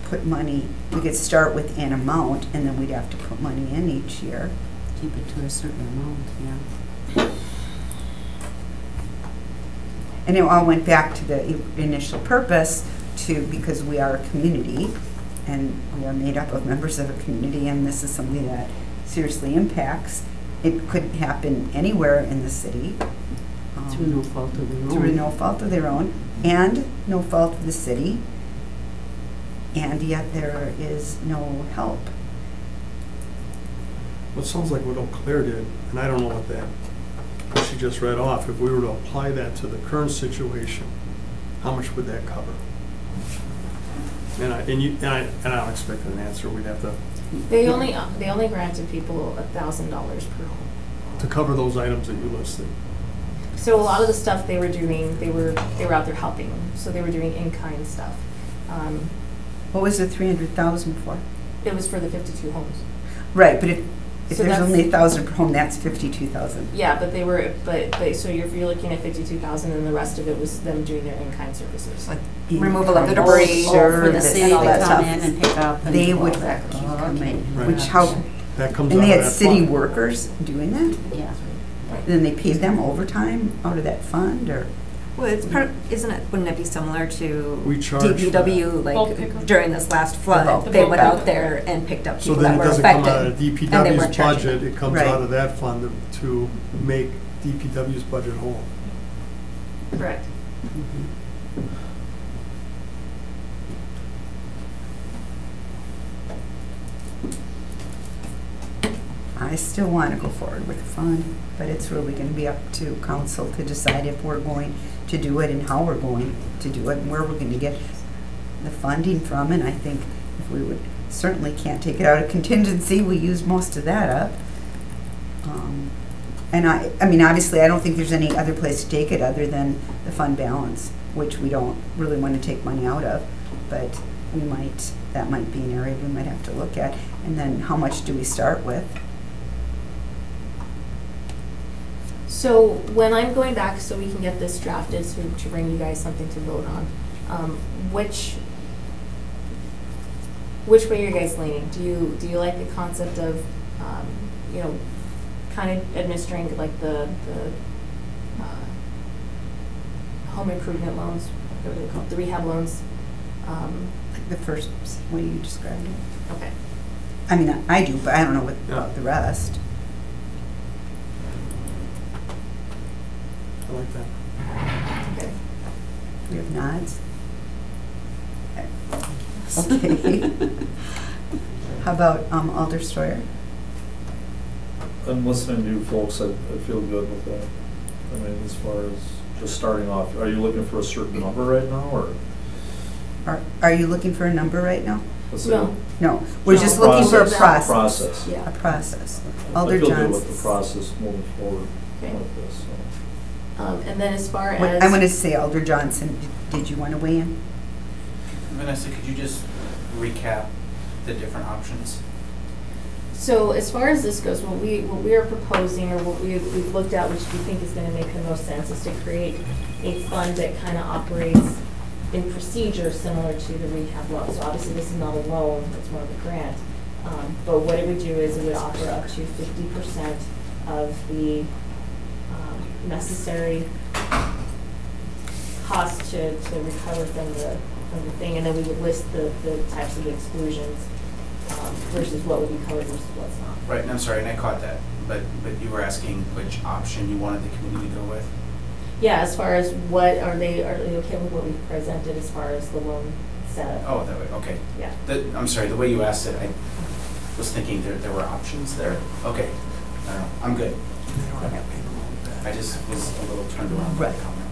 put money, we could start with an amount, and then we'd have to put money in each year. Keep it to a certain amount, yeah. And it all went back to the initial purpose because we are a community and we are made up of members of a community, and this is something that seriously impacts. It could happen anywhere in the city. Through no fault of their own. Through no fault of their own and no fault of the city, and yet there is no help. Well, it sounds like what Eau Claire did, and I don't know what she just read off. If we were to apply that to the current situation, how much would that cover? And I don't expect an answer. We'd have to They only granted people $1,000 per home. to cover those items that you listed. So a lot of the stuff they were doing, they were out there helping. So they were doing in-kind stuff. What was the 300,000 for? It was for the 52 homes. Right, but if So there's that's- only 1,000 per home, that's 52,000. Yeah, but they were, so if you're looking at 52,000, and the rest of it was them doing their in-kind services. Like removal of the debris. Sure, For the this city and all to that come stuff. in and pick up and. They would Exactly. come in, Right. which how, That comes and out they of had that city fund. workers doing that? Yeah. Then they paid them overtime out of that fund, or? Well, it's part, isn't it, wouldn't it be similar to We charge for that. DPW, Bulk like pickup? during this last bulk flood, they went pickup. out there and picked up So people then that it were doesn't come out affected. of and they DPW's weren't charging budget, them. it comes Right. out of that fund to make DPW's budget whole. Correct. I still want to go forward with the fund, but it's really going to be up to council to decide if we're going to do it and how we're going to do it and where we're going to get the funding from. And I think if we would, certainly can't take it out of contingency, we use most of that up. And I mean, obviously, I don't think there's any other place to take it other than the fund balance, which we don't really want to take money out of, but we might, that might be an area we might have to look at. And then how much do we start with? So when I'm going back, so we can get this drafted, to bring you guys something to vote on, which way are you guys leaning? Do you like the concept of, you know, kind of administering like the home improvement loans, what are they called, the rehab loans? The first way you described it. Okay. I mean, I do, but I don't know what Yeah. about the rest. I like that. Okay. We have nods. Okay. How about Alder Steuer? I'm listening to you folks, I feel good with that. I mean, as far as just starting off, are you looking for a certain number right now, or? Are you looking for a number right now? let's say, No. No, we're No. just looking for a Process. process. Yeah. A process. I Alder feel good Johnson. with the process moving forward Okay. like this, so. And then as far What- as I'm going to say Alder Johnson. Did you want to weigh in? Vanessa, could you just recap the different options? So as far as this goes, what we are proposing, or what we've looked at, which we think is going to make the most sense, is to create a fund that kind of operates in procedure similar to the rehab loan. So obviously this is not a loan, it's more of a grant. But what it would do is it would offer up to 50% of the necessary cost to recover from the thing, and then we would list the types of exclusions versus what would be covered versus what's not. Right, and I'm sorry, and I caught that, but you were asking which option you wanted the committee to go with? Yeah, as far as what, are they okay with what we presented as far as the loan setup? Oh, that way, okay. Yeah. I'm sorry, the way you asked it, I was thinking there were options there. Okay, I don't know, I'm good. I just was a little turned around by the Right. comment.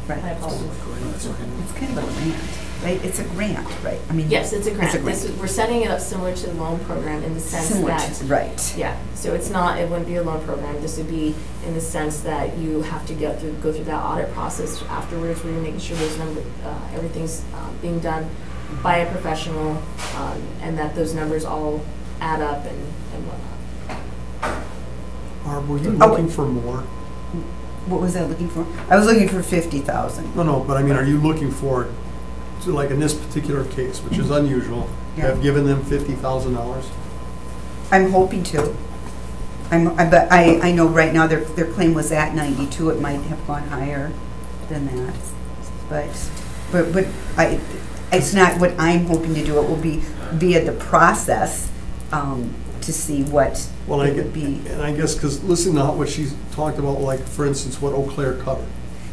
Right. I apologize. No, that's okay. It's kind of a grant, right? It's a grant, right? I mean, Yes, it's a grant. It's a We're setting it up similar to the loan program in the sense Similar that. to- right. Yeah, so it's not, it wouldn't be a loan program. This would be in the sense that you have to go through that audit process afterwards, where you're making sure those everything's being done by a professional, and that those numbers all add up and whatnot. Barb, were you Oh, looking for more? What was I looking for? I was looking for 50,000. No, but I mean, are you looking for, so like in this particular case, which is unusual, Yeah. have given them $50,000? I'm hoping to. But I know right now their claim was at 92. It might have gone higher than that. But it's not what I'm hoping to do. It will be via the process to see what Well, it would be. And I guess, because listening to what she's talked about, like, for instance, what Eau Claire covered.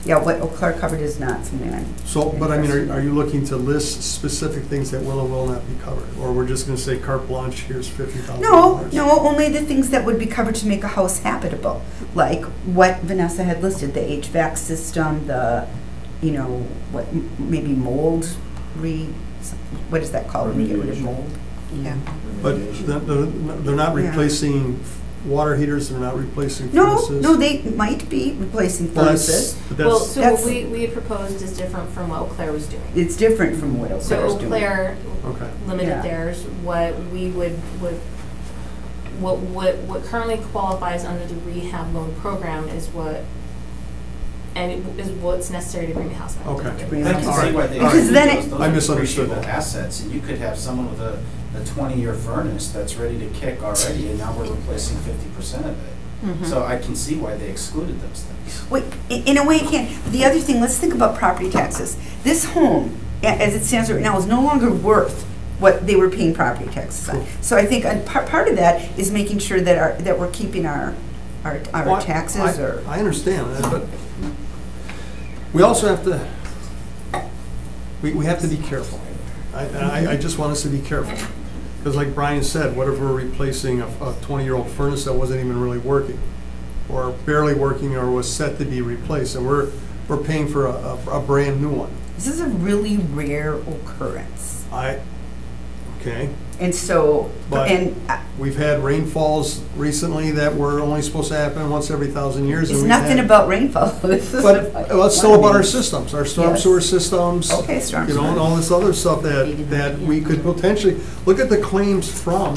Yeah, what Eau Claire covered is not something I'm. So, but I mean, interested in. are you looking to list specific things that will and will not be covered? Or we're just going to say carte blanche, here's $50,000? No, only the things that would be covered to make a house habitable, like what Vanessa had listed, the HVAC system, the, maybe mold what is that called when you get rid of Remediation. mold? Yeah. But they're not Yeah. replacing water heaters, they're not replacing No, furnaces? no, they might be replacing Well, that's- furnaces. but Well, that's, so that's- what we had proposed is different from what Eau Claire was doing. It's different from what Eau So Claire's Eau doing. Claire okay. limited Yeah. theirs, what we would, what currently qualifies under the rehab loan program is what, and it is what's necessary to bring the house back. Okay. together. bring I it can back. see why they Because then it- exclude those. I Those are misunderstood depreciable that. assets, and you could have someone with a 20-year furnace that's ready to kick already, and now we're replacing 50% of it. Mhm. So I can see why they excluded those things. Wait, in a way you can't. The other thing, let's think about property taxes. This home, as it stands right now, is no longer worth what they were paying property taxes on. So I think part of that is making sure that we're keeping our Well, taxes or. I understand that, but we also have to, we have to be careful. I just want us to be careful. Because like Brian said, what if we're replacing a 20-year-old furnace that wasn't even really working? Or barely working or was set to be replaced, and we're paying for a brand new one. This is a really rare occurrence. Okay, And so, But- and we've had rainfalls recently that were only supposed to happen once every 1,000 years. and it's we've nothing had- about rainfall. This is But well, it's still about our flooding. systems, our storm Yes. sewer systems. Okay, storm You know, and sewer. all this other stuff that we could potentially, look at the claims from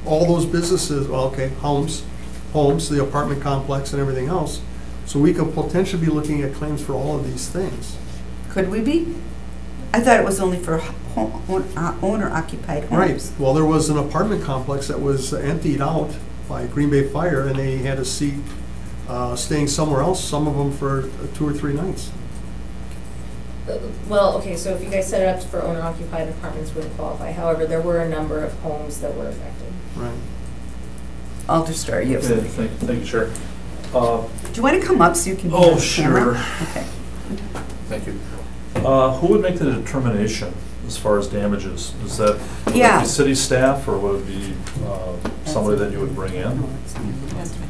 all those businesses, well, okay, homes, the apartment complex and everything else. So we could potentially be looking at claims for all of these things. Could we be? I thought it was only for owner-occupied homes. Right, well, there was an apartment complex that was emptied out by Green Bay Fire, and they had a seat staying somewhere else, some of them for 2 or 3 nights. Well, okay, so if you guys set it up for owner occupied apartments wouldn't qualify. However, there were a number of homes that were affected. Right. Alder Star, you have Okay, something. thank you, Chair. Do you want to come up so you can be Oh, on camera? sure. Okay. Thank you. Who would make the determination as far as damages? Is that, would Yeah. it be city staff, or would it be somebody that you would bring in?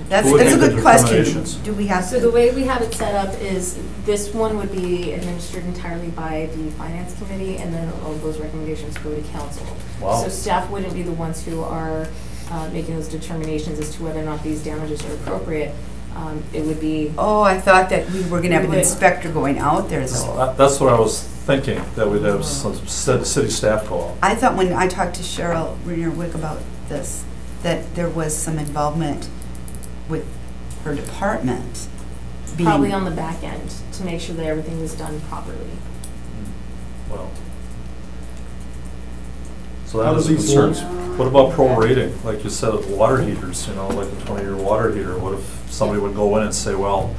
That's Who would a make the good question. determinations? Do we have So the way we have it set up is this one would be administered entirely by the finance committee, and then all of those recommendations go to council. Wow. So staff wouldn't be the ones who are making those determinations as to whether or not these damages are appropriate. It would be, Oh, I thought that we were going to have We an would. inspector going out there though. That's what I was thinking, that we'd have some city staff go out. I thought when I talked to Cheryl Rainier-Wick about this, that there was some involvement with her department being. probably on the back end to make sure that everything was done properly. Well. So How that is does a these concern. loans- What about prorating? Like you said, with water heaters, you know, like a 20-year water heater. What if somebody would go in and say, well,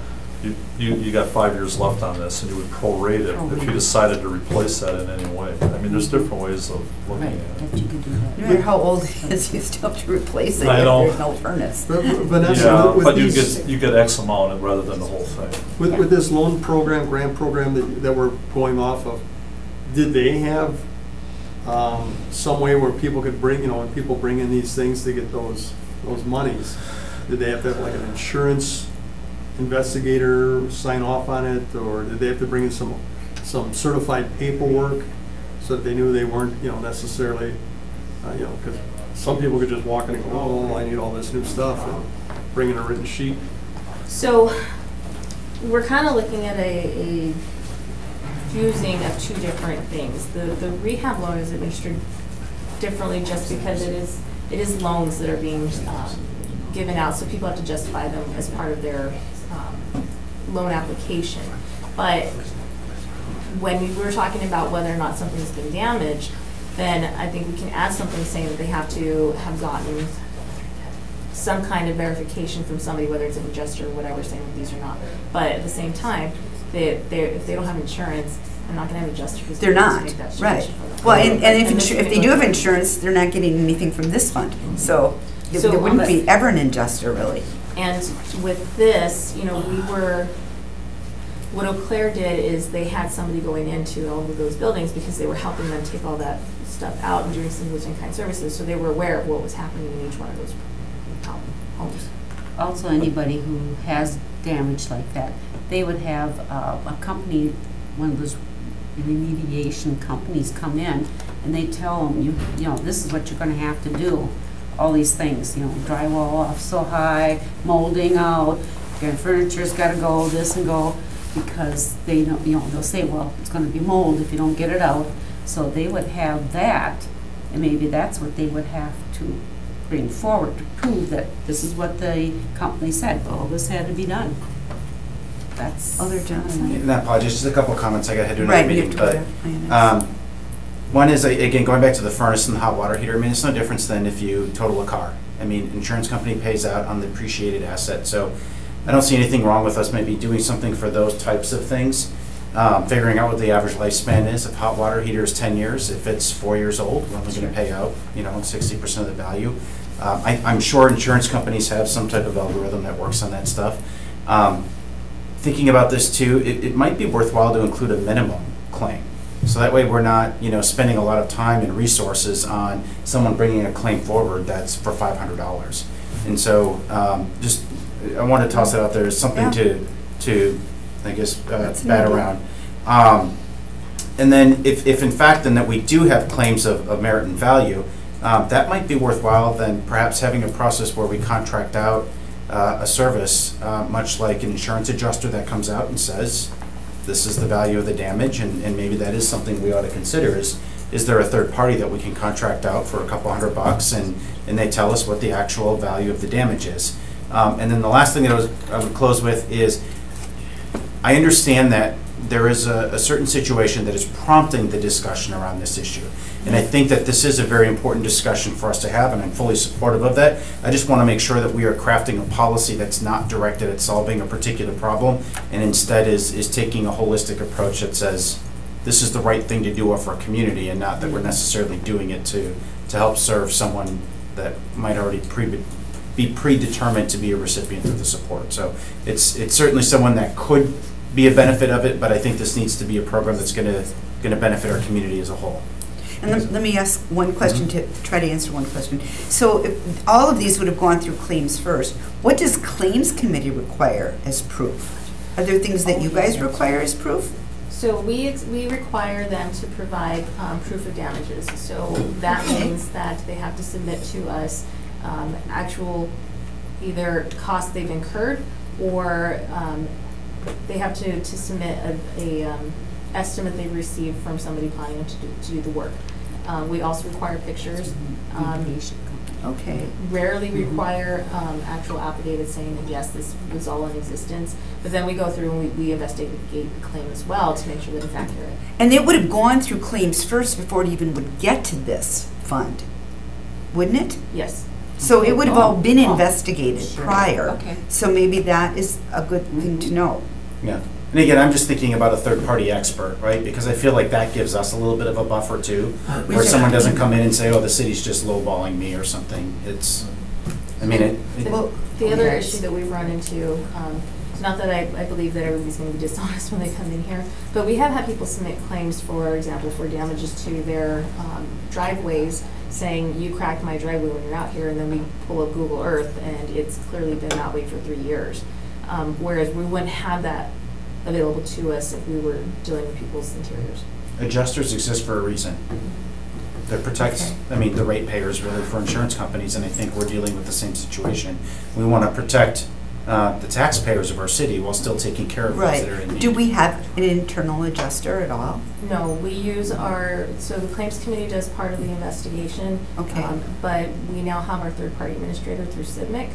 you got 5 years left on this, and you would prorate it if you decided to replace that in any way? I mean, there's different ways of looking Right, at it. that you could do that. No matter how old it is, you still have to replace it I if know. there's no furnace. But Vanessa, Yeah, with but you these, get X amount rather than the whole thing. with this loan program, grant program that we're going off of, did they have some way where people could bring, you know, when people bring in these things to get those monies, did they have to have like an insurance investigator sign off on it, or did they have to bring in some certified paperwork so that they knew they weren't, you know, necessarily, you know, because some people could just walk in and go, oh, I need all this new stuff, and bring in a written sheet. So we're kind of looking at a fusing of two different things. The rehab loan is administered differently just because it is loans that are being given out, so people have to justify them as part of their loan application. But when we were talking about whether or not something's been damaged, then I think we can add something saying that they have to have gotten some kind of verification from somebody, whether it's an adjuster or whatever, saying that these are not. But at the same time, if they don't have insurance, they're not going to have an adjuster because They're not, make that right. suggestion for them. Well, and this if is they do have gonna go- insurance, they're not getting anything from this fund. So there So, wouldn't but- be ever an adjuster, really. And with this, you know, what Eau Claire did is they had somebody going into all of those buildings because they were helping them take all that stuff out and doing some of those in-kind services, so they were aware of what was happening in each one of those homes. Also, anybody who has damage like that, they would have a company, one of those remediation companies come in and they tell them, you know, this is what you're gonna have to do. All these things, you know, drywall off so high, molding out, your furniture's gotta go, this and go, because they know, you know, they'll say, well, it's gonna be mold if you don't get it out. So they would have that, and maybe that's what they would have to bring forward to prove that this is what the company said, all this had to be done. That's. Other gentlemen. And I apologize, just a couple of comments, I gotta head to Right, another you meeting, have but, to go to INS. one is, again, going back to the furnace and the hot water heater, I mean, it's no difference than if you total a car. I mean, insurance company pays out on the appreciated asset, so I don't see anything wrong with us maybe doing something for those types of things. Figuring out what the average lifespan is. If hot water heater is 10 years, if it's 4 years old, we're only gonna pay out, you know, 60% of the value. I'm sure insurance companies have some type of algorithm that works on that stuff. Thinking about this too, it might be worthwhile to include a minimum claim. So that way we're not, you know, spending a lot of time and resources on someone bringing a claim forward that's for $500. And so just, I want to toss it out there as something to I guess, bat around. And then if in fact then that we do have claims of merit and value, that might be worthwhile then perhaps having a process where we contract out a service, much like an insurance adjuster that comes out and says, this is the value of the damage, and maybe that is something we ought to consider is there a third party that we can contract out for a couple $100 and they tell us what the actual value of the damage is. And then the last thing that I would close with is, I understand that there is a certain situation that is prompting the discussion around this issue. And I think that this is a very important discussion for us to have, and I'm fully supportive of that. I just want to make sure that we are crafting a policy that's not directed at solving a particular problem, and instead is taking a holistic approach that says, this is the right thing to do for our community, and not that we're necessarily doing it to help serve someone that might already be predetermined to be a recipient of the support. So it's certainly someone that could be a benefit of it, but I think this needs to be a program that's going to benefit our community as a whole. And let me ask one question to try to answer one question. So if all of these would have gone through claims first, what does claims committee require as proof? Are there things that you guys require as proof? So we require them to provide proof of damages. So that means that they have to submit to us actual either costs they've incurred, or they have to submit a estimate they received from somebody planning to do the work. We also require pictures. Okay. Rarely require actual affidavit saying that yes, this was all in existence. But then we go through and we investigate the claim as well to make sure that it's accurate. And it would have gone through claims first before it even would get to this fund, wouldn't it? Yes. So it would have all been investigated Sure. prior. Okay. So maybe that is a good thing to know. Yeah. And again, I'm just thinking about a third-party expert, right? Because I feel like that gives us a little bit of a buffer too, where someone doesn't come in and say, oh, the city's just lowballing me or something. It's, I mean, The other issue that we've run into, not that I believe that everybody's going to be dishonest when they come in here, but we have had people submit claims, for example, for damages to their driveways, saying you cracked my driveway when you're out here, and then we pull up Google Earth and it's clearly been that way for 3 years. Whereas we wouldn't have that available to us if we were dealing with people's interiors. adjusters exist for a reason. That protects, I mean, the ratepayers really for insurance companies, and I think we're dealing with the same situation. We want to protect the taxpayers of our city while still taking care of those that are in Right. need. Do we have an internal adjuster at all? No, we use so the claims committee does part of the investigation. Okay. But we now have our third-party administrator through CIVMIC,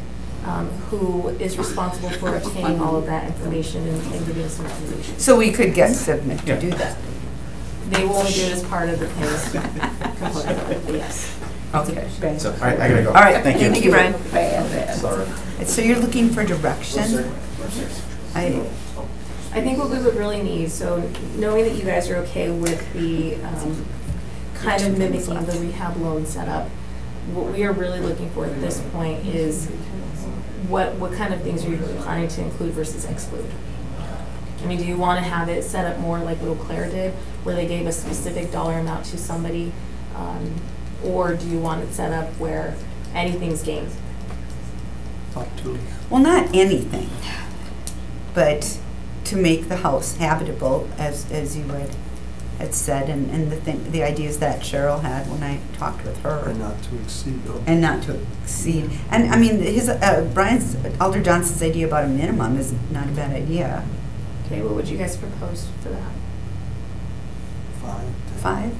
who is responsible for obtaining all of that information and giving us some recommendations. So we could get Civmec to Yeah. do that? They will only do it as part of the claims component of it, but yes. Okay. So, all right, I gotta go. All right, Thank you. thank you, Brian. Sorry. So you're looking for direction? I think what we would really need, so knowing that you guys are okay with the kind of mimicking the rehab loan setup, what we are really looking for at this point is what kind of things are you planning to include versus exclude? I mean, do you want to have it set up more like what Eau Claire did, where they gave a specific dollar amount to somebody, or do you want it set up where anything's gained? Well, not anything, but to make the house habitable, as you read. had said, and the ideas that Cheryl had when I talked with her. And not to exceed though. And not to exceed. And I mean, Alder Johnson's idea about a minimum is not a bad idea. Okay, what would you guys propose for that? 5,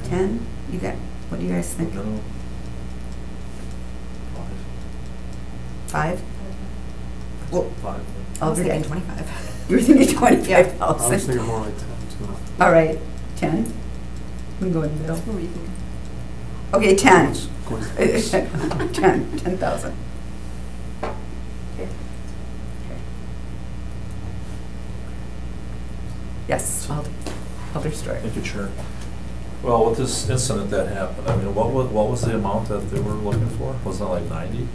10, what do you guys think? No. 5? Well, 5. I was Alder, thinking 25. you were thinking I was 25,000. thinking more like 10 too. All right, 10? We can go in the middle. What were you thinking? Okay, 10. It's going- 10,000. Okay. Yes, Alder Story. Thank you, Chair. Well, with this incident that happened, I mean, what was the amount that they were looking for? Wasn't it like 90?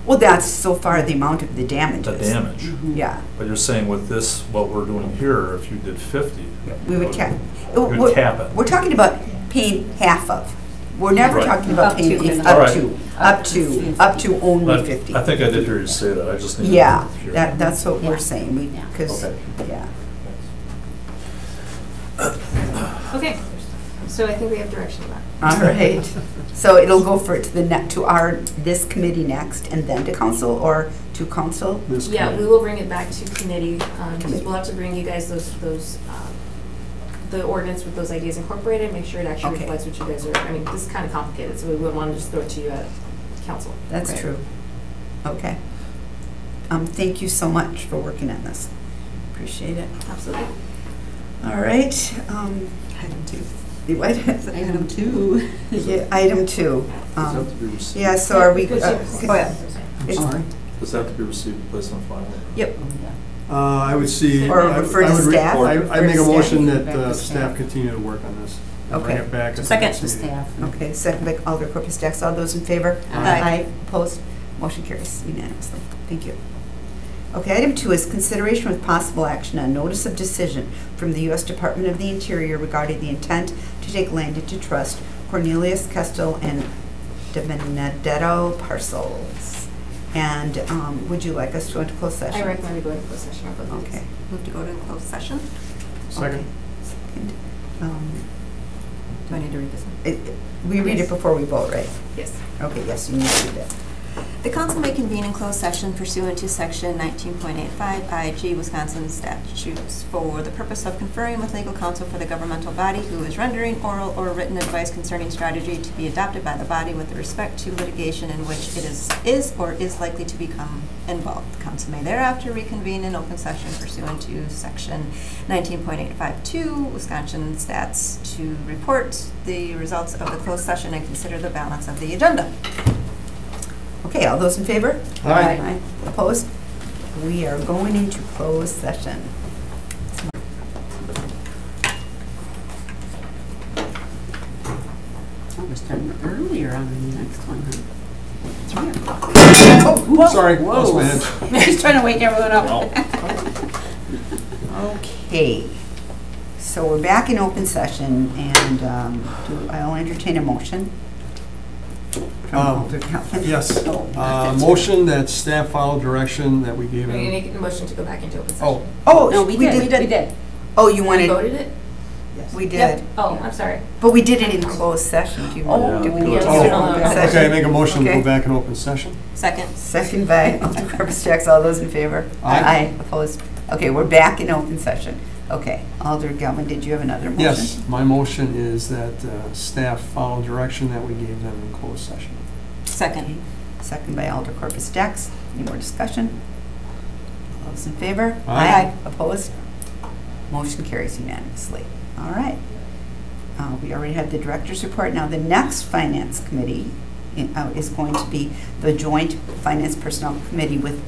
Well, that's so far the amount of the damages. The damage. Yeah. But you're saying with this, what we're doing here, if you did 50, We would cap. you would cap it. We're talking about paying half of. We're never Right. talking about Up paying to. up Alright. to, up to only But 50. I think I did hear you say that, I just need to. Yeah, hear. that's what Yeah. we're saying, because, Okay. yeah. Okay, so I think we have direction on that. All right. So it'll go to this committee next and then to council, or to council? This Yeah, committee. we will bring it back to committee, because Committee. we'll have to bring you guys the ordinance with those ideas incorporated, make sure it actually Okay. reflects what you guys are, I mean, this is kind of complicated, so we wouldn't want to just throw it to you at council. That's Right. true. Okay. Thank you so much for working on this. Appreciate it. Absolutely. All right. Item 2. The what? Item 2. Yeah, item 2. Does that have to be received? Yeah, so are we? Because oh, yeah. It's- Sorry. Does that have to be received, placed on file? Yep. I would see. Or I- refer to I would staff? I Refer make to a staff? motion that Back to staff staff. continue to work on this. And Bring Okay. it back at the Second. next To meeting. staff. Okay, second by Alder Corpus Dax. All those in favor? Aye. Opposed? Motion carries unanimously. Thank you. Okay, item 2 is consideration with possible action on notice of decision from the U.S. Department of the Interior regarding the intent to take land into trust Cornelius Kestel and De Benedetto parcels. And would you like us to go into closed session? I recommend we go into closed session on both of these. Okay. Move to go to closed session. Second. Second. Do I need to read this one? We read it Yes. before we vote, right? Yes. Okay, yes, you need to read it. The council may convene in closed session pursuant to Section 19.85 IG Wisconsin statutes for the purpose of conferring with legal counsel for the governmental body who is rendering oral or written advice concerning strategy to be adopted by the body with respect to litigation in which it is or is likely to become involved. The council may thereafter reconvene in open session pursuant to Section 19.852 Wisconsin stats to report the results of the closed session and consider the balance of the agenda. Okay, all those in favor? Aye. Opposed? We are going into closed session. Oh, we're starting earlier on the next one, huh? 3 o'clock. Oh, Sorry, Whoa. lost my head. Just trying to wake everyone up. Okay, so we're back in open session, and I'll entertain a motion. from Alder Calvin. Yes. Oh, Motion that staff follow direction that we gave Are you him. making a motion to go back into open session? Oh, Oh, No, we did. Oh, you We wanted, voted it? we did, Yep. Oh, I'm sorry. but we did it in closed session. Do you Oh, want, do we need yeah, to? let's do it go on into the- open okay, session? make a motion to Okay. go back in open session. Second. Second by Alder Corpus Jacks. All those in favor? Aye. Opposed? Okay, we're back in open session. Okay, Alder Galvin, did you have another motion? Yes, my motion is that staff follow direction that we gave them in closed session. Second. Second by Alder Corpus Dax. Any more discussion? All those in favor? Aye. Opposed? Motion carries unanimously. All right. We already had the director's report. Now, the next finance committee is going to be the joint finance personnel committee with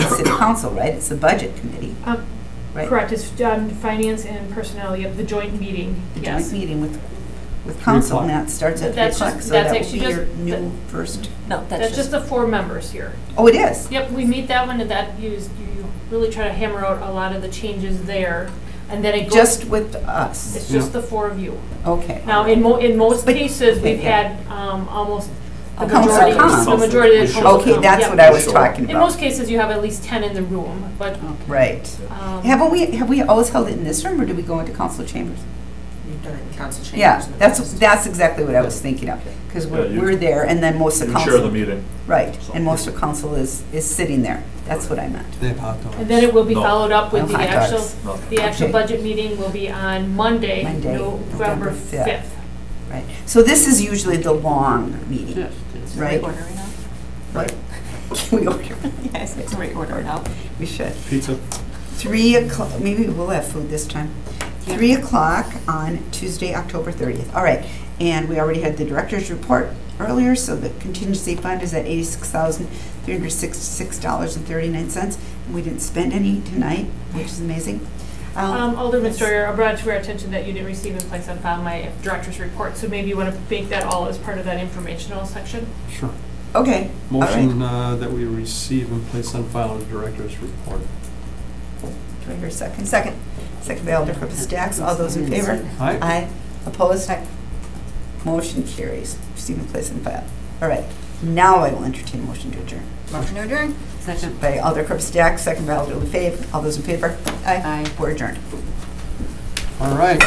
city council, right? It's the budget committee, right? Correct, it's finance and personnel, you have the joint meeting, The yes. joint meeting with council, and 3:00. that starts at 3 That's o'clock. just- So that's that will actually be just your the- new first. No, That's just the 4 members here. Oh, it is? Yep, we meet that one, and that you really try to hammer out a lot of the changes there, and then it goes. Just with us? It's just the 4 of you. Okay. Now, in most But- cases, we've okay, yeah. had almost the A council majority, comes. the majority of the council Okay, come, that's yep. what I was talking about. In most cases, you have at least 10 in the room, but Right. Have we always held it in this room, or did we go into council chambers? during council chambers. Yeah, and that's events. exactly what I was thinking of, because Yeah, you- we're there, and then most of You council. chair the meeting. Right, So- and most of council is sitting there. That's what I meant. They have hot dogs. And then it will be No. followed up with No the hot actual, dogs. No. the actual Okay. budget meeting will be on Monday, Monday, November November 5th. 5th. Right, so this is usually the long meeting, right? Order it out. Right. Can we order? Yes, it's right order it out. We should. Pizza. 3 o'clock, maybe we'll have food this time. 3 o'clock on Tuesday, October 30th. All right, and we already had the director's report earlier, so the contingency fund is at $86,366.39. We didn't spend any tonight, which is amazing. Alderman Steuer, I brought to our attention that you didn't receive and place on file my director's report, so maybe you want to make that all as part of that informational section? Sure. Okay, all right. Motion that we receive and place on file the director's report. Do I hear a second? Second. Second by Alder Stacks. All those in favor? Aye. Aye. Opposed? Motion carries. Receive and place on file. All right, now I will entertain a motion to adjourn. Motion to adjourn. Second. By Alder Stacks, second by Alder LaFave. All those in favor? Aye. We're adjourned. All right.